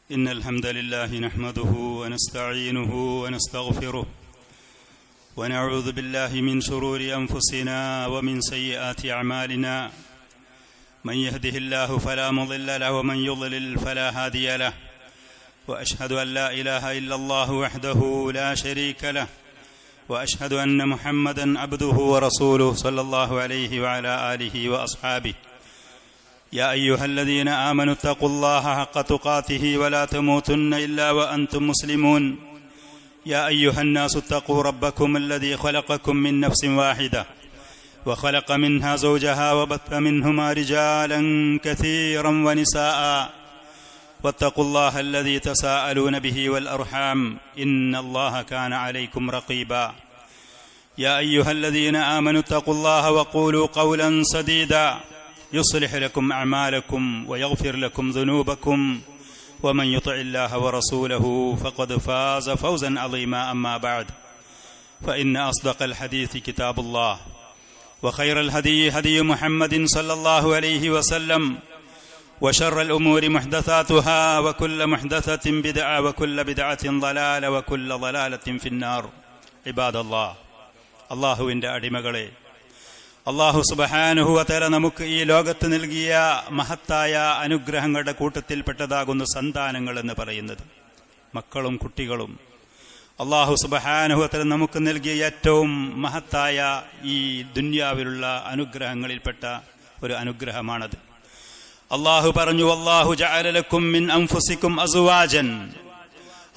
إن الحمد لله نحمده ونستعينه ونستغفره ونعوذ بالله من شرور أنفسنا ومن سيئات أعمالنا من يهده الله فلا مضل له ومن يضلل فلا هادي له وأشهد أن لا إله إلا الله وحده لا شريك له وأشهد أن محمدا عبده ورسوله صلى الله عليه وعلى آله وأصحابه يا أيها الذين آمنوا اتقوا الله حق تقاته ولا تموتن إلا وأنتم مسلمون يا أيها الناس اتقوا ربكم الذي خلقكم من نفس واحدة وخلق منها زوجها وبث منهما رجالا كثيرا ونساء واتقوا الله الذي تساءلون به والأرحام إن الله كان عليكم رقيبا يا أيها الذين آمنوا اتقوا الله وقولوا قولا سديدا يصلح لكم أعمالكم ويغفر لكم ذنوبكم ومن يطع الله ورسوله فقد فاز فوزا عظيما أما بعد فإن أصدق الحديث كتاب الله وخير الهدي هدي محمد صلى الله عليه وسلم وشر الأمور محدثاتها وكل محدثة بدعة وكل بدعة ضلالة وكل ضلالة في النار عباد الله അള്ളാഹുവിൻ്റെ അടിമകളെ, അള്ളാഹു സുബ്ഹാനഹു വ തആല നമുക്ക് ഈ ലോകത്ത് നൽകിയ മഹത്തായ അനുഗ്രഹങ്ങളുടെ കൂട്ടത്തിൽപ്പെട്ടതാകുന്ന സന്താനങ്ങൾ എന്ന് പറയുന്നത് മക്കളും കുട്ടികളും അള്ളാഹു സുബ്ഹാനഹു വ തആല നമുക്ക് നൽകിയ ഏറ്റവും മഹത്തായ ഈ ദുനിയാവിലുള്ള അനുഗ്രഹങ്ങളിൽപ്പെട്ട ഒരു അനുഗ്രഹമാണത്. അള്ളാഹു പറഞ്ഞു, അല്ലാഹു ജഅല ലക്കും മിൻ അൻഫുസികും അസ്വാജൻ.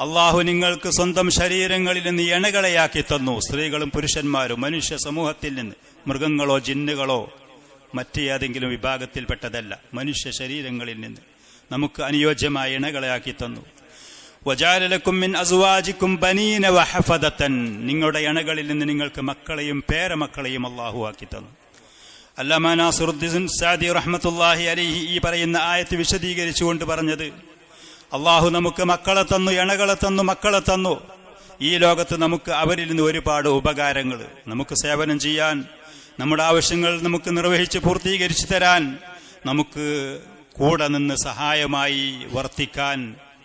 അള്ളാഹു നിങ്ങൾക്ക് സ്വന്തം ശരീരങ്ങളിൽ നിന്ന് ഇണകളെയാക്കി തന്നു. സ്ത്രീകളും പുരുഷന്മാരും മനുഷ്യ സമൂഹത്തിൽ നിന്ന്, മൃഗങ്ങളോ ജിന്നുകളോ മറ്റേതെങ്കിലും വിഭാഗത്തിൽപ്പെട്ടതല്ല, മനുഷ്യ ശരീരങ്ങളിൽ നിന്ന് നമുക്ക് അനുയോജ്യമായ ഇണകളെയാക്കി തന്നു. വജഅല ലക്കും മിൻ അസ്വാജികും ബനീന വഹഫദതൻ. നിങ്ങളുടെ ഇണകളിൽ നിന്ന് നിങ്ങൾക്ക് മക്കളെയും പേരമക്കളെയും അള്ളാഹു ആക്കി തന്നു. അല്ലാമ നാസിറുദ്ദീൻ സഅദി റഹ്മത്തുള്ളാഹി അലൈഹി ഈ പറയുന്ന ആയത്ത് വിശദീകരിച്ചുകൊണ്ട് പറഞ്ഞത്, അള്ളാഹു നമുക്ക് മക്കളെ തന്നു, ഇണകളെ തന്നു, മക്കളെ തന്നു. ഈ ലോകത്ത് നമുക്ക് അവരിൽ നിന്ന് ഒരുപാട് ഉപകാരങ്ങൾ, നമുക്ക് സേവനം ചെയ്യാൻ, നമ്മുടെ ആവശ്യങ്ങൾ നമുക്ക് നിർവഹിച്ച് പൂർത്തീകരിച്ചു തരാൻ, നമുക്ക് കൂടെ നിന്ന് സഹായമായി വർത്തിക്കാൻ,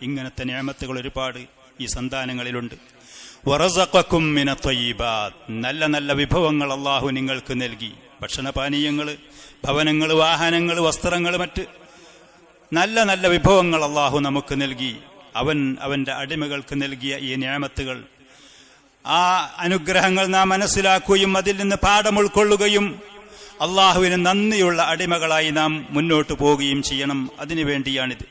ഇങ്ങനത്തെ നിഅമത്തുകൾ ഒരുപാട് ഈ സന്താനങ്ങളിലുണ്ട്. വറസഖക്കും മിനത് ത്വയ്യിബാത്ത്. നല്ല നല്ല വിഭവങ്ങൾ അള്ളാഹു നിങ്ങൾക്ക് നൽകി. ഭക്ഷണപാനീയങ്ങൾ, ഭവനങ്ങൾ, വാഹനങ്ങൾ, വസ്ത്രങ്ങൾ, മറ്റ് നല്ല നല്ല വിഭവങ്ങൾ അള്ളാഹു നമുക്ക് നൽകി. അവന്റെ അടിമകൾക്ക് നൽകിയ ഈ നിഅമത്തുകൾ, ആ അനുഗ്രഹങ്ങൾ നാം മനസ്സിലാക്കുകയും അതിൽ നിന്ന് പാഠം ഉൾക്കൊള്ളുകയും അള്ളാഹുവിന് നന്ദിയുള്ള അടിമകളായി നാം മുന്നോട്ട് പോവുകയും ചെയ്യണം. അതിനു വേണ്ടിയാണിത്.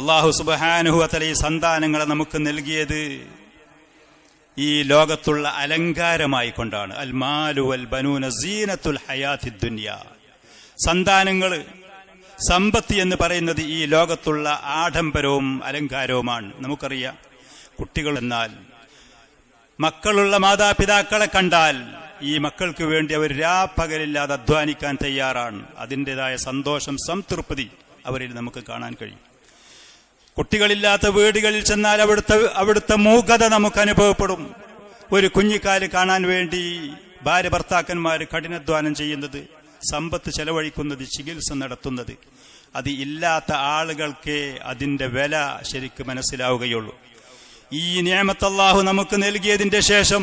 അള്ളാഹു സുബ്ഹാനഹു വ തആല ഈ സന്താനങ്ങളെ നമുക്ക് നൽകിയത് ഈ ലോകത്തുള്ള അലങ്കാരമായി കൊണ്ടാണ്. അൽ മാലു വൽ ബനൂന സീനത്തുൽ ഹയാത്തിദ് ദുനിയ. സന്താനങ്ങൾ, സമ്പത്ത് എന്ന് പറയുന്നത് ഈ ലോകത്തുള്ള ആഡംബരവും അലങ്കാരവുമാണ്. നമുക്കറിയാം, കുട്ടികൾ എന്നാൽ മക്കളുള്ള മാതാപിതാക്കളെ കണ്ടാൽ ഈ മക്കൾക്ക് വേണ്ടി അവർ രാപ്പകലില്ലാതെ അധ്വാനിക്കാൻ തയ്യാറാണ്. അതിൻ്റെതായ സന്തോഷം, സംതൃപ്തി അവരിൽ നമുക്ക് കാണാൻ കഴിയും. കുട്ടികളില്ലാത്ത വീടുകളിൽ ചെന്നാൽ അവിടുത്തെ മൂകത നമുക്ക് അനുഭവപ്പെടും. ഒരു കുഞ്ഞിക്കാല് കാണാൻ വേണ്ടി ഭാര്യ ഭർത്താക്കന്മാർ കഠിനാധ്വാനം ചെയ്യുന്നത്, സമ്പത്ത് ചെലവഴിക്കുന്നത്, ചികിത്സ നടത്തുന്നത്, അത് ഇല്ലാത്ത ആളുകൾക്ക് അതിന്റെ വില ശരിക്കും മനസ്സിലാവുകയുള്ളൂ. ഈ നിഅമത്ത് അല്ലാഹു നമുക്ക് നൽകിയതിന്റെ ശേഷം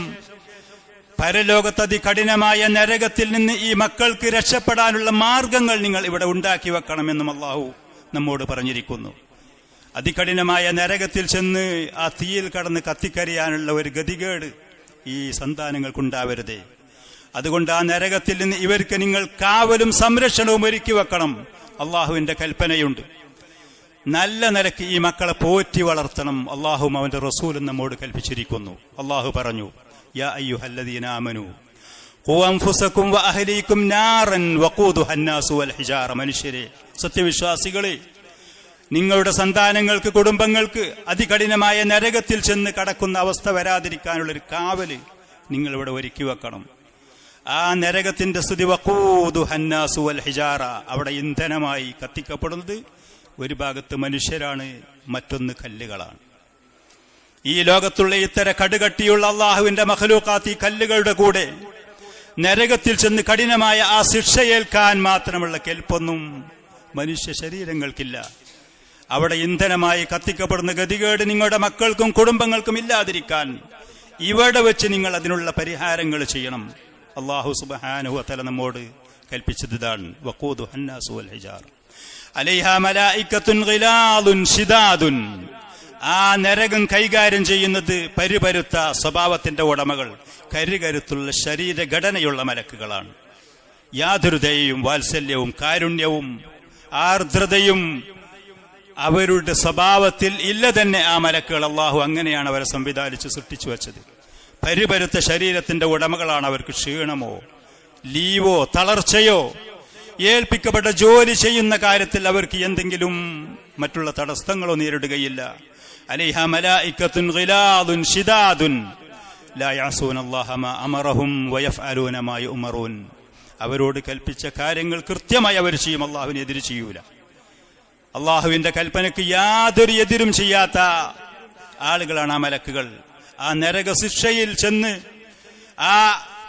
പരലോകത്ത് അതികഠിനമായ നരകത്തിൽ നിന്ന് ഈ മക്കൾക്ക് രക്ഷപ്പെടാനുള്ള മാർഗങ്ങൾ നിങ്ങൾ ഇവിടെ ഉണ്ടാക്കി വെക്കണമെന്നും അല്ലാഹു നമ്മോട് പറഞ്ഞിരിക്കുന്നു. അതികഠിനമായ നരകത്തിൽ ചെന്ന് ആ തീയിൽ കടന്ന് കത്തിക്കരിയാനുള്ള ഒരു ഗതികേട് ഈ സന്താനങ്ങൾക്കുണ്ടാവരുതേ. അതുകൊണ്ട് ആ നരകത്തിൽ നിന്ന് ഇവർക്ക് നിങ്ങൾ കാവലും സംരക്ഷണവും ഒരുക്കി വെക്കണം. അള്ളാഹുവിന്റെ കൽപ്പനയുണ്ട്. നല്ല നിലയ്ക്ക് ഈ മക്കളെ പോറ്റി വളർത്തണം. അള്ളാഹുവും അവന്റെ റസൂലും നമ്മോട് കൽപ്പിച്ചിരിക്കുന്നു. അള്ളാഹു പറഞ്ഞു, യാ അയ്യുഹല്ലദീന ആമനൂ ഖൂ അൻഫുസകും വഅഹ്ലീകും നാറൻ വഖൂദുഹ അന്നാസു വൽ ഹിജാറ. മനുഷ്യരെ, സത്യവിശ്വാസികളെ, നിങ്ങളുടെ സന്താനങ്ങൾക്ക്, കുടുംബങ്ങൾക്ക് അതികഠിനമായ നരകത്തിൽ ചെന്ന് കടക്കുന്ന അവസ്ഥ വരാതിരിക്കാനുള്ളൊരു കാവല് നിങ്ങൾ ഇവിടെ ഒരുക്കി വെക്കണം. ആ നരകത്തിന്റെ സ്തുതി വഖൂദുഹ അന്നാസു വൽ ഹിജാറ. അവിടെ ഇന്ധനമായി കത്തിക്കപ്പെടുന്നത് ഒരു ഭാഗത്ത് മനുഷ്യരാണ്, മറ്റൊന്ന് കല്ലുകളാണ്. ഈ ലോകത്തുള്ള ഇത്തരം കടുകട്ടിയുള്ള അള്ളാഹുവിന്റെ മഖ്ലൂഖാത്ത് ഈ കല്ലുകളുടെ കൂടെ നരകത്തിൽ ചെന്ന് കഠിനമായ ആ ശിക്ഷയേൽക്കാൻ മാത്രമുള്ള കെൽപ്പൊന്നും മനുഷ്യ ശരീരങ്ങൾക്കില്ല. അവിടെ ഇന്ധനമായി കത്തിക്കപ്പെടുന്ന ഗതികേട് നിങ്ങളുടെ മക്കൾക്കും കുടുംബങ്ങൾക്കും ഇല്ലാതിരിക്കാൻ ഇവിടെ വെച്ച് നിങ്ങൾ അതിനുള്ള പരിഹാരങ്ങൾ ചെയ്യണം. അല്ലാഹു സുബ്ഹാനഹു വ തആല നമ്മോട് കൽപ്പിച്ചത് ഇതാണ്. വഖൂദുഹ അന്നാസു വൽ ഹിജാർ അലൈഹാ മലായികത്തുൻ ഗിലാദുൻ ശിദാദുൻ. ആ നരകം കൈകാര്യം ചെയ്യുന്നത് പരിപരുത്ത സ്വഭാവത്തിന്റെ ഉടമകൾ, കരുകരുത്തുള്ള ശരീരഘടനയുള്ള മലക്കുകളാണ്. യാതൊരു ദയയും വാത്സല്യവും കാരുണ്യവും ആർദ്രതയും അവരുടെ സ്വഭാവത്തിൽ ഇല്ല തന്നെ ആ മലക്കുകൾ. അള്ളാഹു അങ്ങനെയാണ് അവരെ സംവിധാനിച്ച് സൃഷ്ടിച്ചു വച്ചത്. പരിപരുത്ത ശരീരത്തിന്റെ ഉടമകളാണ്. അവർക്ക് ക്ഷീണമോ ലീവോ തളർച്ചയോ ഏൽപ്പിക്കപ്പെട്ട ജോലി ചെയ്യുന്ന കാര്യത്തിൽ അവർക്ക് എന്തെങ്കിലും മറ്റുള്ള തടസ്സങ്ങളോ നേരിടുകയില്ല. അലൈഹാ മലായികത്തുൻ ഗിലാദുൻ ശിദാദുൻ ലാ യഅസൂനല്ലാഹ മാ അമറഹും വയഫ്അലൂന മാ യുഅമറൂൻ. അവരോട് കൽപ്പിച്ച കാര്യങ്ങൾ കൃത്യമായി അവർ ചെയ്യും. അള്ളാഹുവിനെ എതിര് ചെയ്യൂല. അള്ളാഹുവിന്റെ കൽപ്പനയ്ക്ക് യാതൊരു എതിരും ചെയ്യാത്ത ആളുകളാണ് ആ മലക്കുകൾ. ആ നരക ശിക്ഷയിൽ ചെന്ന് ആ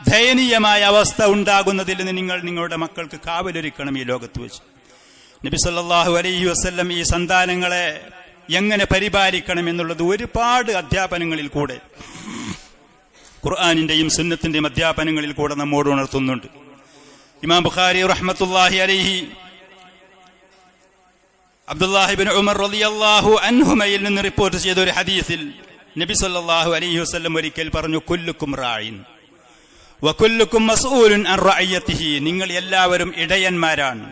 ദയനീയമായ അവസ്ഥ ഉണ്ടാകുന്നതിൽ നിന്ന് നിങ്ങൾ നിങ്ങളുടെ മക്കൾക്ക് കാവലൊരുക്കണം ഈ ലോകത്ത് വെച്ച്. നബി സല്ലല്ലാഹു അലൈഹി വസല്ലം ഈ സന്താനങ്ങളെ എങ്ങനെ പരിപാലിക്കണം എന്നുള്ളത് ഒരുപാട് അധ്യാപനങ്ങളിൽ കൂടെ, ഖുർആനിന്റെയും സുന്നത്തിന്റെയും അധ്യാപനങ്ങളിൽ കൂടെ നമ്മോട് ഉണർത്തുന്നുണ്ട്. ഇമാം ബുഖാരി റഹ്മത്തുള്ളാഹി അലൈഹി അബ്ദുല്ലാഹി ഇബ്നു ഉമർ റളിയല്ലാഹു അൻഹുമയിൽ നിന്ന് റിപ്പോർട്ട് ചെയ്ത ഒരു ഹദീസിൽ നബി സല്ലല്ലാഹു അലൈഹി വസല്ലം ഒരിക്കൽ പറഞ്ഞു, കുല്ലുക്കും റായിൻ വകുല്ലുക്കും മസ്ഊലുൻ അൻ റഅയതിഹി. നിങ്ങൾ എല്ലാവരും ഇടയന്മാരാണ്,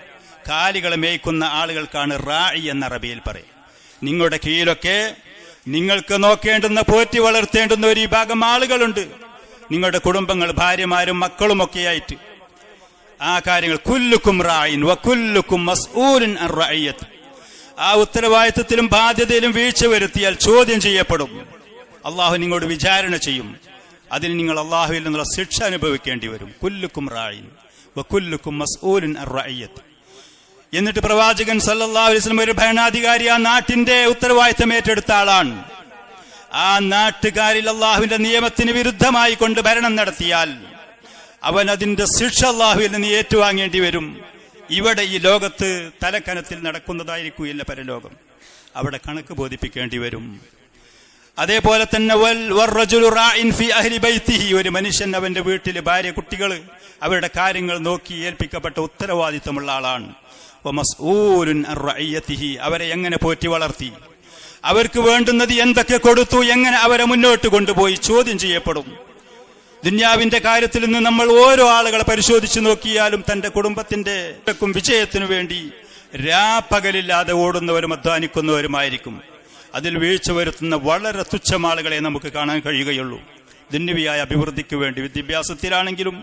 കാലികളെ മേയ്ക്കുന്ന ആളുകൾക്കാണ് റായി എന്ന അറബിയിൽ പറയും. നിങ്ങളുടെ കീഴിലൊക്കെ നിങ്ങൾക്ക് നോക്കേണ്ടുന്ന പോറ്റി വളർത്തേണ്ടുന്ന ഒരു വിഭാഗം ആളുകളുണ്ട്. നിങ്ങളുടെ കുടുംബങ്ങൾ, ഭാര്യമാരും മക്കളുമൊക്കെയായിട്ട് ആ കാര്യങ്ങൾ. കുല്ലുക്കും റായിൻ വകുല്ലുക്കും മസ്ഊലുൻ അൻ റഅയതി. ആ ഉത്തരവാദിത്വത്തിലും ബാധ്യതയിലും വീഴ്ച വരുത്തിയാൽ ചോദ്യം ചെയ്യപ്പെടും. അള്ളാഹു നിങ്ങളോട് വിചാരണ ചെയ്യും. അതിന് നിങ്ങൾ അള്ളാഹുവിൽ നിന്നുള്ള ശിക്ഷ അനുഭവിക്കേണ്ടി വരും. കുല്ലുക്കും റായിൻ വകുല്ലുക്കും മസ്ഊലുൻ അൻ റഅയതി. എന്നിട്ട് പ്രവാചകൻ സല്ലല്ലാഹു അലൈഹി വസല്ലം ഒരു ഭരണാധികാരി ആ നാട്ടിന്റെ ഉത്തരവാദിത്തം ഏറ്റെടുത്ത ആളാണ്. ആ നാട്ടുകാരിൽ അള്ളാഹുവിന്റെ നിയമത്തിന് വിരുദ്ധമായി കൊണ്ട് ഭരണം നടത്തിയാൽ അവൻ അതിന്റെ ശിക്ഷ അള്ളാഹുവിൽ നിന്ന് ഏറ്റുവാങ്ങേണ്ടി വരും. ഇവിടെ ഈ ലോകത്ത് തലക്കനത്തിൽ നടക്കുന്നതായിരിക്കില്ല പരലോകം. അവിടെ കണക്ക് ബോധിപ്പിക്കേണ്ടി വരും. അതേപോലെ തന്നെ ഒരു മനുഷ്യൻ അവന്റെ വീട്ടില് ഭാര്യ, കുട്ടികൾ, അവരുടെ കാര്യങ്ങൾ നോക്കി ഏൽപ്പിക്കപ്പെട്ട ഉത്തരവാദിത്തമുള്ള ആളാണ്. അവരെ എങ്ങനെ പോറ്റി വളർത്തി, അവർക്ക് വേണ്ടുന്നത് എന്തൊക്കെ കൊടുത്തു, എങ്ങനെ അവരെ മുന്നോട്ട് കൊണ്ടുപോയി ചോദ്യം ചെയ്യപ്പെടും. ദുന്യാവിന്റെ കാര്യത്തിൽ നിന്ന് നമ്മൾ ഓരോ ആളുകളെ പരിശോധിച്ചു നോക്കിയാലും തന്റെ കുടുംബത്തിന്റെ വിജയത്തിനു വേണ്ടി രാപ്പകലില്ലാതെ ഓടുന്നവരും അധ്വാനിക്കുന്നവരുമായിരിക്കും. അതിൽ വീഴ്ച വരുത്തുന്ന വളരെ തുച്ഛം ആളുകളെ നമുക്ക് കാണാൻ കഴിയുകയുള്ളൂ. ദുന്യവിയായ അഭിവൃദ്ധിക്ക് വേണ്ടി വിദ്യാഭ്യാസത്തിലാണെങ്കിലും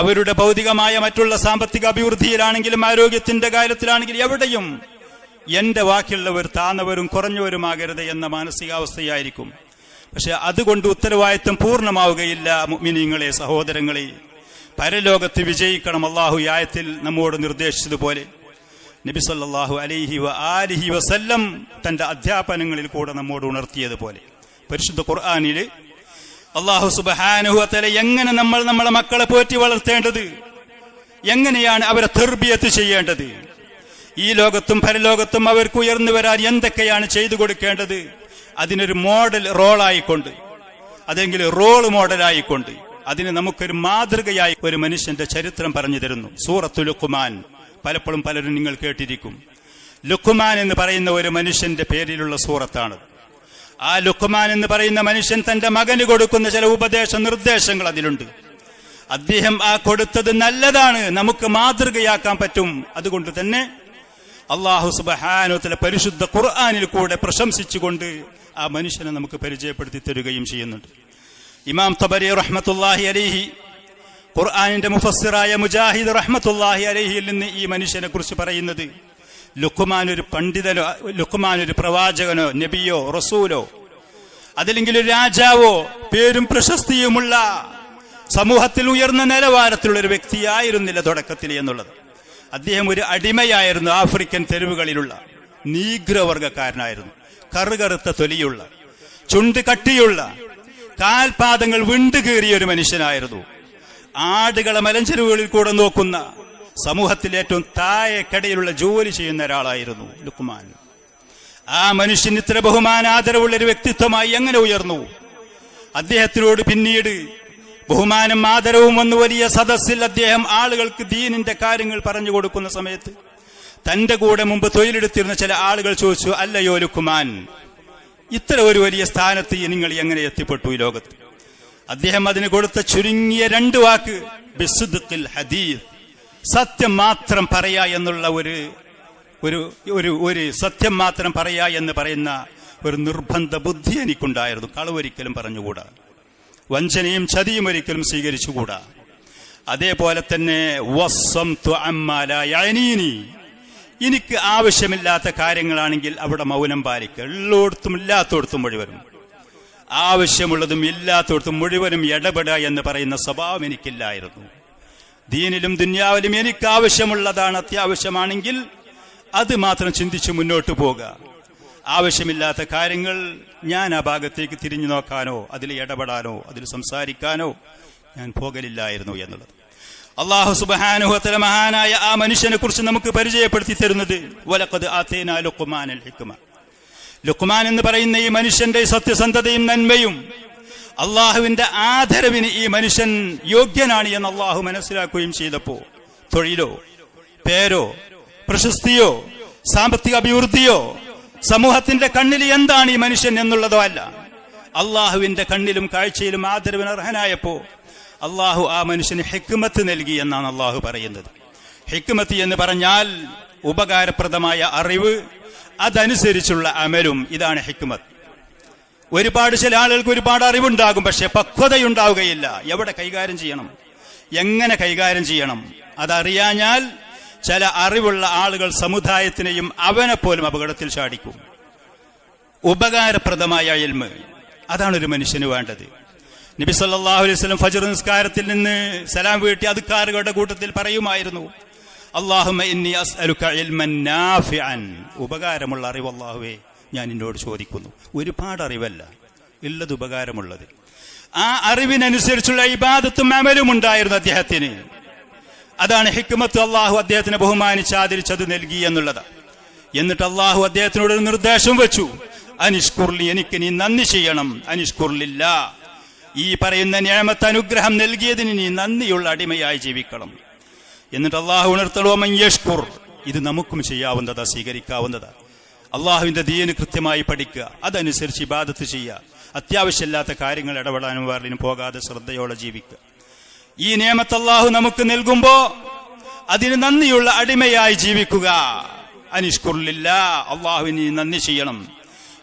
അവരുടെ ഭൗതികമായ മറ്റുള്ള സാമ്പത്തിക അഭിവൃദ്ധിയിലാണെങ്കിലും ആരോഗ്യത്തിന്റെ കാര്യത്തിലാണെങ്കിലും എവിടെയും എന്റെ ബാക്കിയുള്ളവർ താന്നവരും കുറഞ്ഞവരുമാകരുത് എന്ന മാനസികാവസ്ഥയായിരിക്കും. പക്ഷെ അതുകൊണ്ട് ഉത്തരവാദിത്വം പൂർണ്ണമാവുകയില്ല. മുഅ്മിനീങ്ങളെ, സഹോദരങ്ങളെ, പരലോകത്ത് വിജയിക്കണം. അല്ലാഹു ഈ ആയത്തിൽ നമ്മോട് നിർദ്ദേശിച്ചതുപോലെ നബി സല്ലല്ലാഹു അലൈഹി വആലിഹി വസല്ലം തന്റെ അധ്യാപനങ്ങളിൽ കൂടെ നമ്മോട് ഉണർത്തിയതുപോലെ പരിശുദ്ധ ഖുർആനിൽ അല്ലാഹു സുബ്ഹാനഹു വ തആല എങ്ങനെ നമ്മളെ മക്കളെ പോറ്റി വളർത്തേണ്ടത്, എങ്ങനെയാണ് അവരെ തർബിയത്ത് ചെയ്യേണ്ടത്, ഈ ലോകത്തും പരലോകത്തും അവർക്ക് ഉയർന്നു വരാൻ എന്തൊക്കെയാണ് ചെയ്തു കൊടുക്കേണ്ടത്, അതിനൊരു മോഡൽ റോളായിക്കൊണ്ട്, അതെങ്കിൽ റോൾ മോഡലായിക്കൊണ്ട് അതിന് നമുക്കൊരു മാതൃകയായി ഒരു മനുഷ്യന്റെ ചരിത്രം പറഞ്ഞു തരുന്നു. സൂറത്തുൽ ലുഖ്മാൻ പലപ്പോഴും പലരും നിങ്ങൾ കേട്ടിരിക്കും. ലുഖ്മാൻ എന്ന് പറയുന്ന ഒരു മനുഷ്യന്റെ പേരിലുള്ള സൂറത്താണ്. ആ ലുഖ്മാൻ എന്ന് പറയുന്ന മനുഷ്യൻ തന്റെ മകന് കൊടുക്കുന്ന ചില ഉപദേശ നിർദ്ദേശങ്ങൾ അതിലുണ്ട്. അദ്ദേഹം ആ കൊടുത്തത് നല്ലതാണ്, നമുക്ക് മാതൃകയാക്കാൻ പറ്റും. അതുകൊണ്ട് തന്നെ അല്ലാഹു സുബ്ഹാനഹു വ തആല പരിശുദ്ധ ഖുർആനിൽ കൂടെ പ്രശംസിച്ചുകൊണ്ട് ആ മനുഷ്യനെ നമുക്ക് പരിചയപ്പെടുത്തി തരുകയും ചെയ്യുന്നുണ്ട്. ഇമാം തബരി റഹ്മത്തുള്ളാഹി അലൈഹി ഖുർആനിന്റെ മുഫസ്സിറായ മുജാഹിദ് റഹ്മത്തുള്ളാഹി അലൈഹിയിൽ നിന്ന് ഈ മനുഷ്യനെ കുറിച്ച് പറയുന്നത്, ലുഖ്മാൻ ഒരു പണ്ഡിതനോ, ലുഖ്മാൻ ഒരു പ്രവാചകനോ നബിയോ റസൂലോ അതല്ലെങ്കിൽ ഒരു രാജാവോ പേരും പ്രശസ്തിയുമുള്ള സമൂഹത്തിൽ ഉയർന്ന നിലവാരത്തിലുള്ള ഒരു വ്യക്തിയായിരുന്നില്ല തുടക്കത്തിൽ എന്നുള്ളത്. അദ്ദേഹം ഒരു അടിമയായിരുന്നു. ആഫ്രിക്കൻ തെരുവുകളിലുള്ള നീഗ്രവർഗക്കാരനായിരുന്നു. കറുകറുത്ത തൊലിയുള്ള, ചുണ്ട് കട്ടിയുള്ള, കാൽപാദങ്ങൾ വിണ്ടുകീറിയ ഒരു മനുഷ്യനായിരുന്നു. ആടുകളെ മലഞ്ചെരുവുകളിൽ കൂടെ നോക്കുന്ന, സമൂഹത്തിൽ ഏറ്റവും താഴെക്കടയിലുള്ള ജോലി ചെയ്യുന്ന ഒരാളായിരുന്നു ലുഖ്മാൻ. ആ മനുഷ്യൻ ഇത്ര ബഹുമാനാദരവുള്ളൊരു വ്യക്തിത്വമായി എങ്ങനെ ഉയർന്നു? അദ്ദേഹത്തിനോട് പിന്നീട് ബഹുമാനം ആദരവും വന്നു. വലിയ സദസ്സിൽ അദ്ദേഹം ആളുകൾക്ക് ദീനിന്റെ കാര്യങ്ങൾ പറഞ്ഞു കൊടുക്കുന്ന സമയത്ത് തന്റെ കൂടെ മുമ്പ് തൊഴിലെടുത്തിരുന്ന ചില ആളുകൾ ചോദിച്ചു, അല്ലയോ ലുക്മാൻ, ഇത്ര ഒരു വലിയ സ്ഥാനത്ത് നിങ്ങൾ എങ്ങനെ എത്തിപ്പെട്ടു ഈ ലോകത്ത്? അദ്ദേഹം അതിന് കൊടുത്ത ചുരുങ്ങിയ 2 വാക്ക്, ബിസ്സുദ്ഖിൽ ഹദീസ്, സത്യം മാത്രം പറയാ എന്നുള്ള ഒരു സത്യം മാത്രം പറയാ എന്ന് പറയുന്ന ഒരു നിർബന്ധ ബുദ്ധി എനിക്കുണ്ടായിരുന്നു. കളവൊരിക്കലും പറഞ്ഞുകൂടാ, വഞ്ചനയും ചതിയും ഒരിക്കലും സ്വീകരിച്ചുകൂടാ. അതേപോലെ തന്നെ വസ്സംതു അമ്മാ ലാ യഅനീനി, എനിക്ക് ആവശ്യമില്ലാത്ത കാര്യങ്ങളാണെങ്കിൽ അവിടെ മൗനം പാലിക്കുക. ഉള്ളിടത്തും ഇല്ലാത്തടത്തും മുഴുവനും, ആവശ്യമുള്ളതും ഇല്ലാത്തടത്തും മുഴുവനും ഇടപെടുക എന്ന് പറയുന്ന സ്വഭാവം എനിക്കില്ലായിരുന്നു. ദീനിലും ദുനിയാവിലും എനിക്ക് ആവശ്യമുള്ളതാണ്, അത്യാവശ്യമാണെങ്കിൽ അത് മാത്രം ചിന്തിച്ച് മുന്നോട്ട് പോകുക. ആവശ്യമില്ലാത്ത കാര്യങ്ങൾ ഞാൻ ആ ഭാഗത്തേക്ക് തിരിഞ്ഞു നോക്കാനോ അതിൽ ഇടപെടാനോ അതിൽ സംസാരിക്കാനോ ഞാൻ പോകലില്ലായിരുന്നു എന്നുള്ളത് അല്ലാഹു സുബ്ഹാനഹു വ തആല മഹാനായ ആ മനുഷ്യനെ കുറിച്ച് നമുക്ക് പരിചയപ്പെടുത്തി തരുന്നത് വലഖദ് ആതൈനാ ലുഖ്മാനൽ ഹിക്മ. ലുഖ്മാൻ എന്ന് പറയുന്ന ഈ മനുഷ്യന്റെ സത്യസന്ധതയും നന്മയും അള്ളാഹുവിന്റെ ആദരവിന് ഈ മനുഷ്യൻ യോഗ്യനാണ് എന്ന് അള്ളാഹു മനസ്സിലാക്കുകയും ചെയ്തപ്പോ തൊഴിലോ പേരോ പ്രശസ്തിയോ സാമ്പത്തിക അഭിവൃദ്ധിയോ സമൂഹത്തിന്റെ കണ്ണിൽ എന്താണ് ഈ മനുഷ്യൻ എന്നുള്ളതോ അല്ല, അള്ളാഹുവിന്റെ കണ്ണിലും കാഴ്ചയിലും ആദരവിന് അർഹനായപ്പോ അള്ളാഹു ആ മനുഷ്യന് ഹിക്മത്ത് നൽകി എന്നാണ് അള്ളാഹു പറയുന്നത്. ഹിക്മത്ത് എന്ന് പറഞ്ഞാൽ ഉപകാരപ്രദമായ അറിവ്, അതനുസരിച്ചുള്ള അമലും, ഇതാണ് ഹിക്മത്ത്. ഒരുപാട് ചില ആളുകൾക്ക് ഒരുപാട് അറിവുണ്ടാകും, പക്ഷെ പക്വതയുണ്ടാവുകയില്ല. എവിടെ കൈകാര്യം ചെയ്യണം, എങ്ങനെ കൈകാര്യം ചെയ്യണം അതറിയാഞ്ഞാൽ ചില അറിവുള്ള ആളുകൾ സമുദായത്തിനെയും അവനെപ്പോലും അപകടത്തിൽ ചാടിക്കും. ഉപകാരപ്രദമായ ഇൽമ്, അതാണ് ഒരു മനുഷ്യന് വേണ്ടത്. നബി സല്ലല്ലാഹു അലൈഹി വസല്ലം ഫജ്ർ നിസ്കാരത്തിൽ നിന്ന് സലാം വീട്ടി അദ്കാറുകളുടെ കൂട്ടത്തിൽ പറയുമായിരുന്നു, അല്ലാഹുമ്മ ഇന്നി അസ്അലുക ഇൽമൻ നാഫിഅൻ, ഉപകാരമുള്ള അറിവ് അല്ലാഹുവേ ഞാൻ നിന്നോട് ചോദിക്കുന്നു. ഒരുപാട് അറിവല്ല, ഉള്ളത് ഉപകാരമുള്ളത്. ആ അറിവിനനുസരിച്ചുള്ള ഇബാദത്തും അമലും ഉണ്ടായിരുന്നു അദ്ദേഹത്തിന്. അതാണ് ഹിക്മത്ത്. അള്ളാഹു അദ്ദേഹത്തിനെ ബഹുമാനിച്ച് ആദരിച്ചത് നൽകി എന്നുള്ളത്. എന്നിട്ട് അള്ളാഹു അദ്ദേഹത്തിനോട് ഒരു നിർദ്ദേശം വെച്ചു, അനിഷ്കുർലി, എനിക്ക് നീ നന്ദി ചെയ്യണം. അനിഷ്കുർലില്ല, ഈ പറയുന്ന നിഅമത്ത് അനുഗ്രഹം നൽകിയതിന് നീ നന്ദിയുള്ള അടിമയായി ജീവിക്കണം. എന്നിട്ട് അള്ളാഹു ഉണർത്തലോ മൻ യഷ്കുർ, ഇത് നമുക്കും ചെയ്യാവുന്നതാ, സ്വീകരിക്കാവുന്നതാ. അള്ളാഹുവിന്റെ ദീന് കൃത്യമായി പഠിക്കുക, അതനുസരിച്ച് ഇബാദത്ത് ചെയ്യുക, അത്യാവശ്യമില്ലാത്ത കാര്യങ്ങൾ ഇടപെടാനും വേറെയും പോകാതെ ശ്രദ്ധയോടെ ജീവിക്കുക. ഈ നിഅമത്ത് അല്ലാഹു നമുക്ക് നൽകുമ്പോ അതിന് നന്ദിയുള്ള അടിമയായി ജീവിക്കുക. അനിഷ്കുർലില്ലാ, അല്ലാഹുവിന് നന്ദി ചെയ്യണം.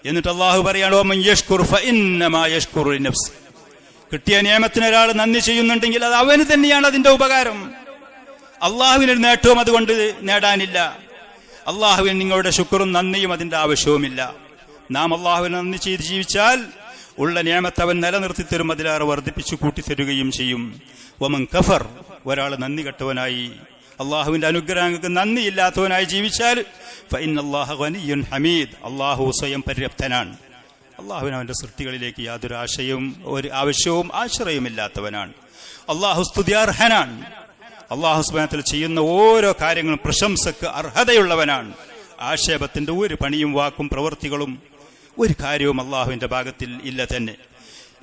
എന്നിട്ട് അല്ലാഹു പറയാണോ മൻ യഷ്കുർ ഫഇന്നമാ യഷ്കുറു ലിനഫ്സി, കിട്ടിയ നിഅമത്തിന് ഒരാൾ നന്ദി ചെയ്യുന്നുണ്ടെങ്കിൽ അത് അവന് തന്നെയാണ് അതിന്റെ ഉപകാരം. അള്ളാഹുവിനൊരു നേട്ടവും അതുകൊണ്ട് നേടാനില്ല. അള്ളാഹുവിന് നിങ്ങളുടെ ശുക്റും നന്ദിയും അതിന്റെ ആവശ്യവുമില്ല. നാം അള്ളാഹുവിന് നന്ദി ചെയ്ത് ജീവിച്ചാൽ ഉള്ള നിഅമത്ത് അവൻ നിലനിർത്തി തരും, അതിലേറെ വർദ്ധിപ്പിച്ചു കൂട്ടിത്തരുകയും ചെയ്യും. വമൻ കഫർ, ഒരാൾ നന്ദി കെട്ടവനായി, അള്ളാഹുവിന്റെ അനുഗ്രഹങ്ങൾക്ക് നന്ദിയില്ലാത്തവനായി ജീവിച്ചാൽ ഫഇന്നല്ലാഹ ഗനിയ്യുൻ ഹമീദ്, അള്ളാഹു സ്വയം പര്യാപ്തനാണ്. അള്ളാഹുവിന് അവന്റെ സൃഷ്ടികളിലേക്ക് യാതൊരു ആവശ്യവും ആശ്രയമില്ലാത്തവനാണ്. അള്ളാഹു സ്തുതിയാർഹനാണ്. അള്ളാഹു സുബ്ഹാനഹു വ തആല ചെയ്യുന്ന ഓരോ കാര്യങ്ങളും പ്രശംസക്ക് അർഹതയുള്ളവനാണ്. ആക്ഷേപത്തിന്റെ ഒരു പണിയും വാക്കും പ്രവൃത്തികളും ഒരു കാര്യവും അള്ളാഹുവിന്റെ ഭാഗത്തിൽ ഇല്ല തന്നെ.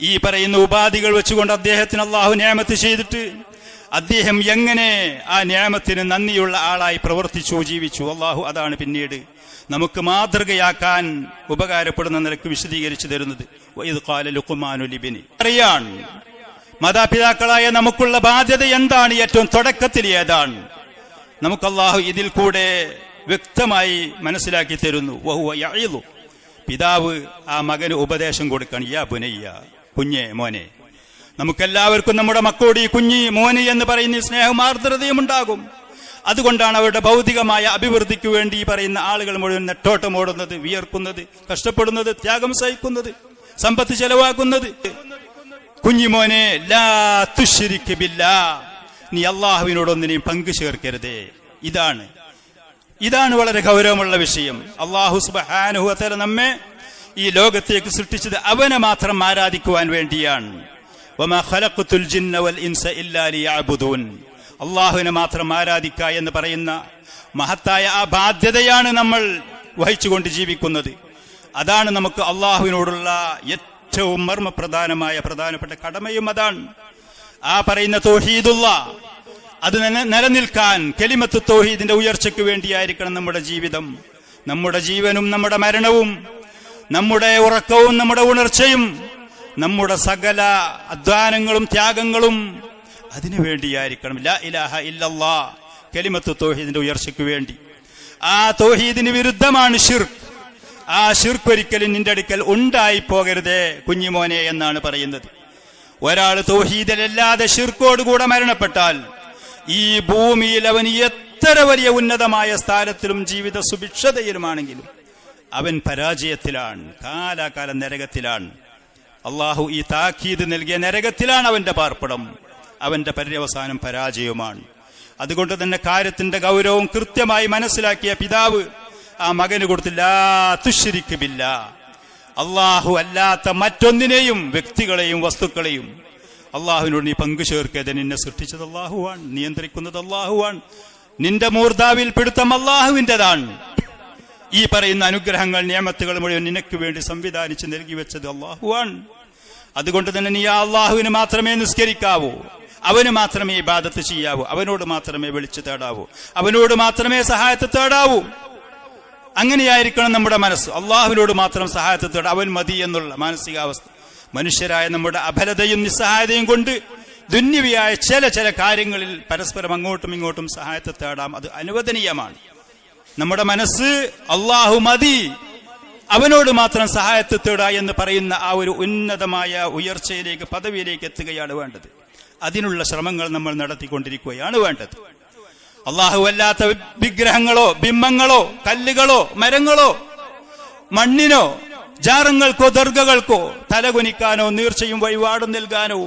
ഈ പറയുന്ന ഉപാധികൾ വെച്ചുകൊണ്ട് അദ്ദേഹത്തിന് അള്ളാഹു നിഅമത്ത് ചെയ്തിട്ട് അദ്ദേഹം എങ്ങനെ ആ നിഅമത്തിന് നന്ദിയുള്ള ആളായി പ്രവർത്തിച്ചു ജീവിച്ചു, അള്ളാഹു അതാണ് പിന്നീട് നമുക്ക് മാതൃകയാക്കാൻ ഉപകാരപ്പെടുന്ന നിലക്ക് വിശദീകരിച്ചു തരുന്നത്. വഇദ് ഖാല ലുഖ്മാനു ലിബ്നി, അറിയാൻ മാതാപിതാക്കളായ നമുക്കുള്ള ബാധ്യത എന്താണ്, ഏറ്റവും തുടക്കത്തിൽ ഏതാണ്, നമുക്ക് അള്ളാഹു ഇതിൽ കൂടെ വ്യക്തമായി മനസ്സിലാക്കി തരുന്നു. വഹുവ യഇദു, പിതാവ് ആ മകന് ഉപദേശം കൊടുക്കണം. യാ ബുനയ്യ, കുഞ്ഞെ മോനെ. നമുക്കെല്ലാവർക്കും നമ്മുടെ മക്കളോട് ഈ കുഞ്ഞി മോനെ എന്ന് പറയുന്ന സ്നേഹവും ആർദ്രതയും ഉണ്ടാകും. അതുകൊണ്ടാണ് അവരുടെ ഭൗതികമായ അഭിവൃദ്ധിക്ക് വേണ്ടി ഈ പറയുന്ന ആളുകൾ മുഴുവൻ നെട്ടോട്ടമോടുന്നത്, വിയർക്കുന്നത്, കഷ്ടപ്പെടുന്നത്, ത്യാഗം സഹിക്കുന്നത്, സമ്പത്ത് ചെലവാക്കുന്നത്. കുഞ്ഞിമോനെ, ലാ തുശ്രിക് ബില്ലാഹ്, നീ അള്ളാഹുവിനോടൊന്നിനെയും പങ്കു ചേർക്കരുതേ. ഇതാണ് വളരെ ഗൗരവമുള്ള വിഷയം. അല്ലാഹു സുബ്ഹാനഹു വ തആല നമ്മെ ഈ ലോകത്തേക്ക് സൃഷ്ടിച്ചത് അവനെ മാത്രം ആരാധിക്കുവാൻ വേണ്ടിയാണ്. വമാ ഖലഖതുൽ ജിന്ന വൽ ഇൻസ ഇല്ലാ ലിയഅ്ബുദൂൻ, അള്ളാഹുവിനെ മാത്രം ആരാധിക്കുക എന്ന് പറയുന്ന മഹത്തായ ആ ബാധ്യതയാണ് നമ്മൾ വഹിച്ചുകൊണ്ട് ജീവിക്കുന്നത്. അതാണ് നമുക്ക് അള്ളാഹുവിനോടുള്ള ഏറ്റവും പ്രധാനപ്പെട്ട കടമയും അതാണ്. ആ പറയുന്ന തൗഹീദുള്ള അത് നിലനിൽക്കാൻ കലിമത്ത് തൗഹീദിന്റെ ഉയർച്ചയ്ക്ക് വേണ്ടിയായിരിക്കണം നമ്മുടെ ജീവിതം, നമ്മുടെ ജീവനും നമ്മുടെ മരണവും, നമ്മുടെ ഉറക്കവും നമ്മുടെ ഉണർച്ചയും, നമ്മുടെ സകല അധ്വാനങ്ങളും ത്യാഗങ്ങളും അതിനു വേണ്ടിയായിരിക്കണം. ലാ ഇലാഹ ഇല്ലല്ലാഹ്, കലിമത്ത് തൗഹീദിന്റെ ഉയർച്ചയ്ക്ക് വേണ്ടി. ആ തൗഹീദിന് വിരുദ്ധമാണ് ശിർക്ക്. ആ ശിർക്ക് ഒരിക്കലും നിന്റെ അടുക്കൽ ഉണ്ടായി പോകരുതേ കുഞ്ഞിമോനെ എന്നാണ് പറയുന്നത്. ഒരാൾ തൗഹീദിലല്ലാതെ ശിർക്കോടുകൂടെ മരണപ്പെട്ടാൽ ഈ ഭൂമിയിൽ അവൻ എത്ര വലിയ ഉന്നതമായ സ്ഥാനത്തിലും ജീവിത സുഭിക്ഷതയിലുമാണെങ്കിലും അവൻ പരാജയത്തിലാണ്, കാലാകാലം നരകത്തിലാണ്. അള്ളാഹു ഈ താക്കീത് നൽകിയ നരകത്തിലാണ് അവന്റെ പാർപ്പിടം, അവന്റെ പര്യവസാനം പരാജയവുമാണ്. അതുകൊണ്ട് തന്നെ കാര്യത്തിന്റെ ഗൗരവം കൃത്യമായി മനസ്സിലാക്കിയ പിതാവ് ആ മകന് കൊടുത്ത് ലാ തുശ്രിക് ബില്ലാഹ്, അള്ളാഹു അല്ലാത്ത മറ്റൊന്നിനെയും വ്യക്തികളെയും വസ്തുക്കളെയും അള്ളാഹുവിനോട് നീ പങ്കു ചേർക്കാതെ. നിന്നെ സൃഷ്ടിച്ചത് അള്ളാഹുവാണ്, നിയന്ത്രിക്കുന്നത് അള്ളാഹുവാണ്, നിന്റെ മൂർധാവിൽ പിടുത്തം അള്ളാഹുവിൻ്റെതാണ്. ഈ പറയുന്ന അനുഗ്രഹങ്ങൾ നിയമത്തുകൾ മുഴുവൻ നിനക്ക് വേണ്ടി സംവിധാനിച്ച് നൽകി വെച്ചത് അള്ളാഹുവാണ്. അതുകൊണ്ട് തന്നെ നീ ആ അള്ളാഹുവിന് മാത്രമേ നിസ്കരിക്കാവൂ, അവന് മാത്രമേ ഇബാദത്ത് ചെയ്യാവൂ, അവനോട് മാത്രമേ വിളിച്ചു തേടാവൂ, അവനോട് മാത്രമേ സഹായത്തെ തേടാവൂ. അങ്ങനെയായിരിക്കണം നമ്മുടെ മനസ്സ്. അള്ളാഹുവിനോട് മാത്രം സഹായത്തെ തേടാം, അവൻ മതി എന്നുള്ള മാനസികാവസ്ഥ. മനുഷ്യരായ നമ്മുടെ അബലതയും നിസ്സഹായതയും കൊണ്ട് ദുന്യവിയായ ചില കാര്യങ്ങളിൽ പരസ്പരം അങ്ങോട്ടും ഇങ്ങോട്ടും സഹായത്തെ തേടാം, അത് അനുവദനീയമാണ്. നമ്മുടെ മനസ്സ് അള്ളാഹു മതി, അവനോട് മാത്രം സഹായത്തെ തേടാ എന്ന് പറയുന്ന ആ ഒരു ഉന്നതമായ ഉയർച്ചയിലേക്ക്, പദവിയിലേക്ക് എത്തുകയാണ് വേണ്ടത്. അതിനുള്ള ശ്രമങ്ങൾ നമ്മൾ നടത്തിക്കൊണ്ടിരിക്കുകയാണ് വേണ്ടത്. അള്ളാഹു അല്ലാത്ത വിഗ്രഹങ്ങളോ ബിംബങ്ങളോ കല്ലുകളോ മരങ്ങളോ മണ്ണിനോ ജാറങ്ങൾക്കോ ദർഗകൾക്കോ തലകുനിക്കാനോ നീർച്ചയും വഴിപാടും നൽകാനോ